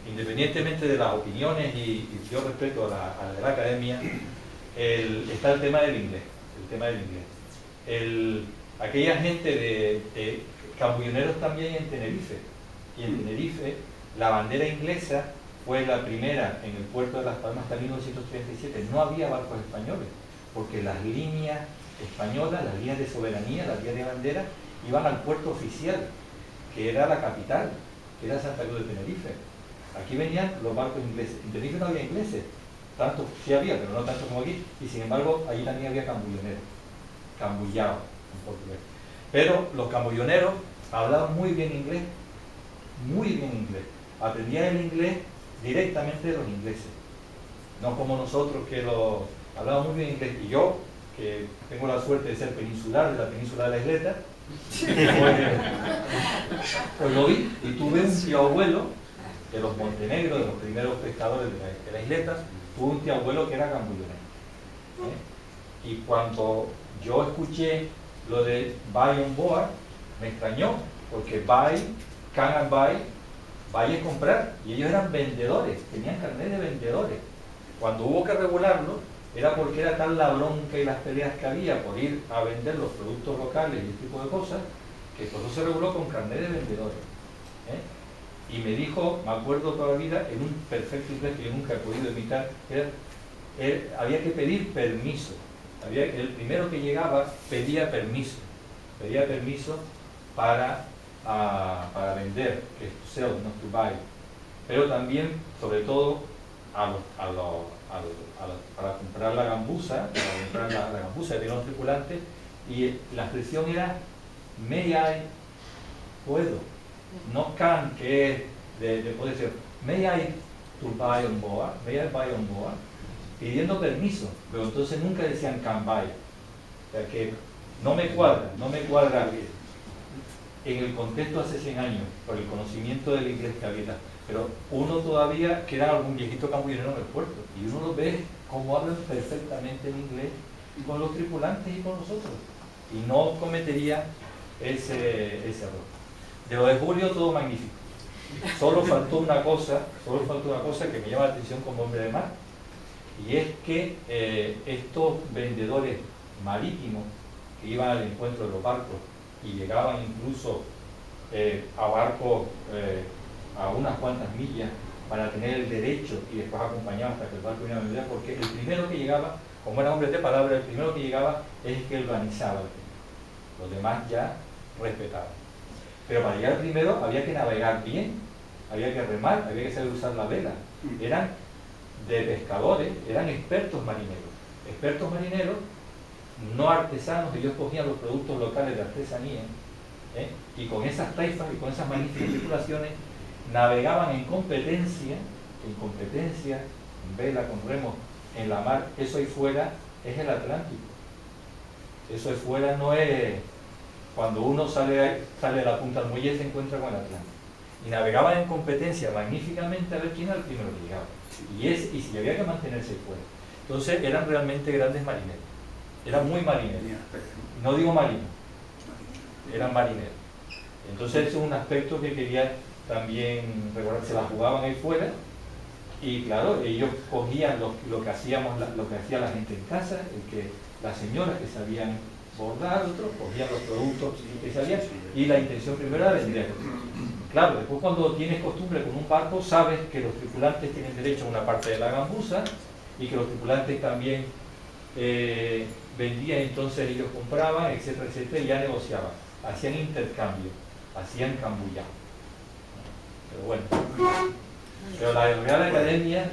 independientemente de las opiniones, y yo respeto a la de la academia, está el tema del inglés. Aquella gente de cambulloneros también en Tenerife, y en Tenerife la bandera inglesa fue la primera en el puerto de Las Palmas hasta 1937. No había barcos españoles, porque las líneas españolas, las líneas de soberanía, las líneas de bandera, iban al puerto oficial, que era la capital, que era Santa Cruz de Tenerife. Aquí venían los barcos ingleses. En Tenerife no había ingleses, tanto sí había, pero no tanto como aquí, y sin embargo allí también había cambulloneros, cambullados en portugués. Pero los cambulloneros hablaban muy bien inglés, aprendían el inglés directamente de los ingleses, no como nosotros que lo hablábamos muy bien inglés. Y yo, que tengo la suerte de ser peninsular, de la península de la Isleta, pues lo vi, y tuve un tío abuelo de los Montenegro, de los primeros pescadores de la isleta, tuve un tío abuelo que era cambullonero. Y cuando yo escuché lo de buy on board, me extrañó, porque buy, can and buy es comprar, y ellos eran vendedores, tenían carnet de vendedores. Cuando hubo que regularlo, era porque era tal la bronca y las peleas que había por ir a vender los productos locales y ese tipo de cosas, que todo se reguló con carnet de vendedores. Y me dijo, me acuerdo toda la vida, en un perfecto inglés que yo nunca he podido imitar, había que pedir permiso. El primero que llegaba pedía permiso para vender, que es to sell, not to buy. Pero también, sobre todo, para comprar la gambuza, la gambuza que tenía un tripulante, y la expresión era may I, puedo, no can, que es de poder ser, may I to buy on board, pidiendo permiso, pero entonces nunca decían can buy. O sea que no me cuadra en el contexto hace 100 años, por el conocimiento del inglés que había. Pero uno todavía queda algún viejito cambullonero en el puerto y uno lo ve como hablan perfectamente en inglés con los tripulantes y con nosotros, y no cometería ese error. De lo de Julio todo magnífico, solo faltó una cosa que me llama la atención como hombre de mar, y es que estos vendedores marítimos que iban al encuentro de los barcos y llegaban incluso a barcos a unas cuantas millas para tener el derecho y después acompañaban hasta que el barco viniera a vender, porque el primero que llegaba, como era hombre de palabra, el primero que llegaba es el que organizaba el tema. Los demás ya respetaban. Pero para llegar primero había que navegar bien, había que remar, había que saber usar la vela. Eran de pescadores, eran expertos marineros, no artesanos. Ellos cogían los productos locales de artesanía, y con esas taifas y con esas magníficas tripulaciones navegaban en competencia, en vela, con remos, en la mar. Eso ahí fuera es el Atlántico. Eso ahí fuera no es... Cuando uno sale de la punta del muelle se encuentra con el Atlántico. Y navegaban en competencia magníficamente a ver quién era el primero que llegaba. Y si había que mantenerse ahí fuera. Entonces eran realmente grandes marineros. Eran muy marineros. No digo marinos, eran marineros. Entonces ese es un aspecto que quería también recordar. Se la jugaban ahí fuera, y claro, ellos cogían lo que hacía la gente en casa, las señoras que sabían bordar, otros cogían los productos que sabían, y la intención primero era vender. Claro, después cuando tienes costumbre con un barco, sabes que los tripulantes tienen derecho a una parte de la gambuza, y que los tripulantes también vendían, entonces ellos compraban, etcétera, etcétera, y ya negociaban, hacían intercambio, hacían cambullá. Pero bueno, pero la Real Academia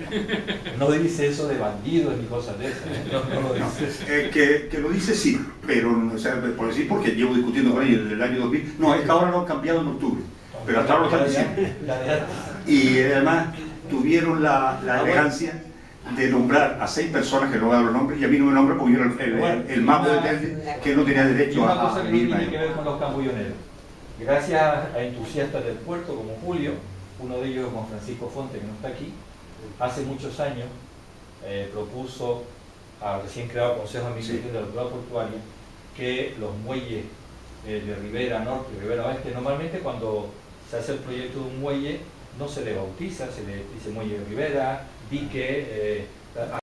no dice eso de bandidos ni cosas de esas, no lo dice. Que lo dice sí, pero o sea, por decir, porque llevo discutiendo con ellos desde el año 2000, no, es que ahora lo han cambiado en octubre, pero hasta ahora lo están diciendo. Y además tuvieron la elegancia de nombrar a 6 personas, que no voy a dar los nombres, y a mí no me nombran porque yo era el mago de Telde, que no tenía derecho a... Una cosa que no tiene que ver con los cambulloneros. Gracias a entusiastas del puerto como Julio, uno de ellos con Francisco Fonte, que no está aquí, hace muchos años propuso al recién creado Consejo de Administración de la Autoridad Portuaria que los muelles de Ribera Norte y Ribera Oeste, normalmente cuando se hace el proyecto de un muelle no se le bautiza, se le dice muelle de Ribera, dique,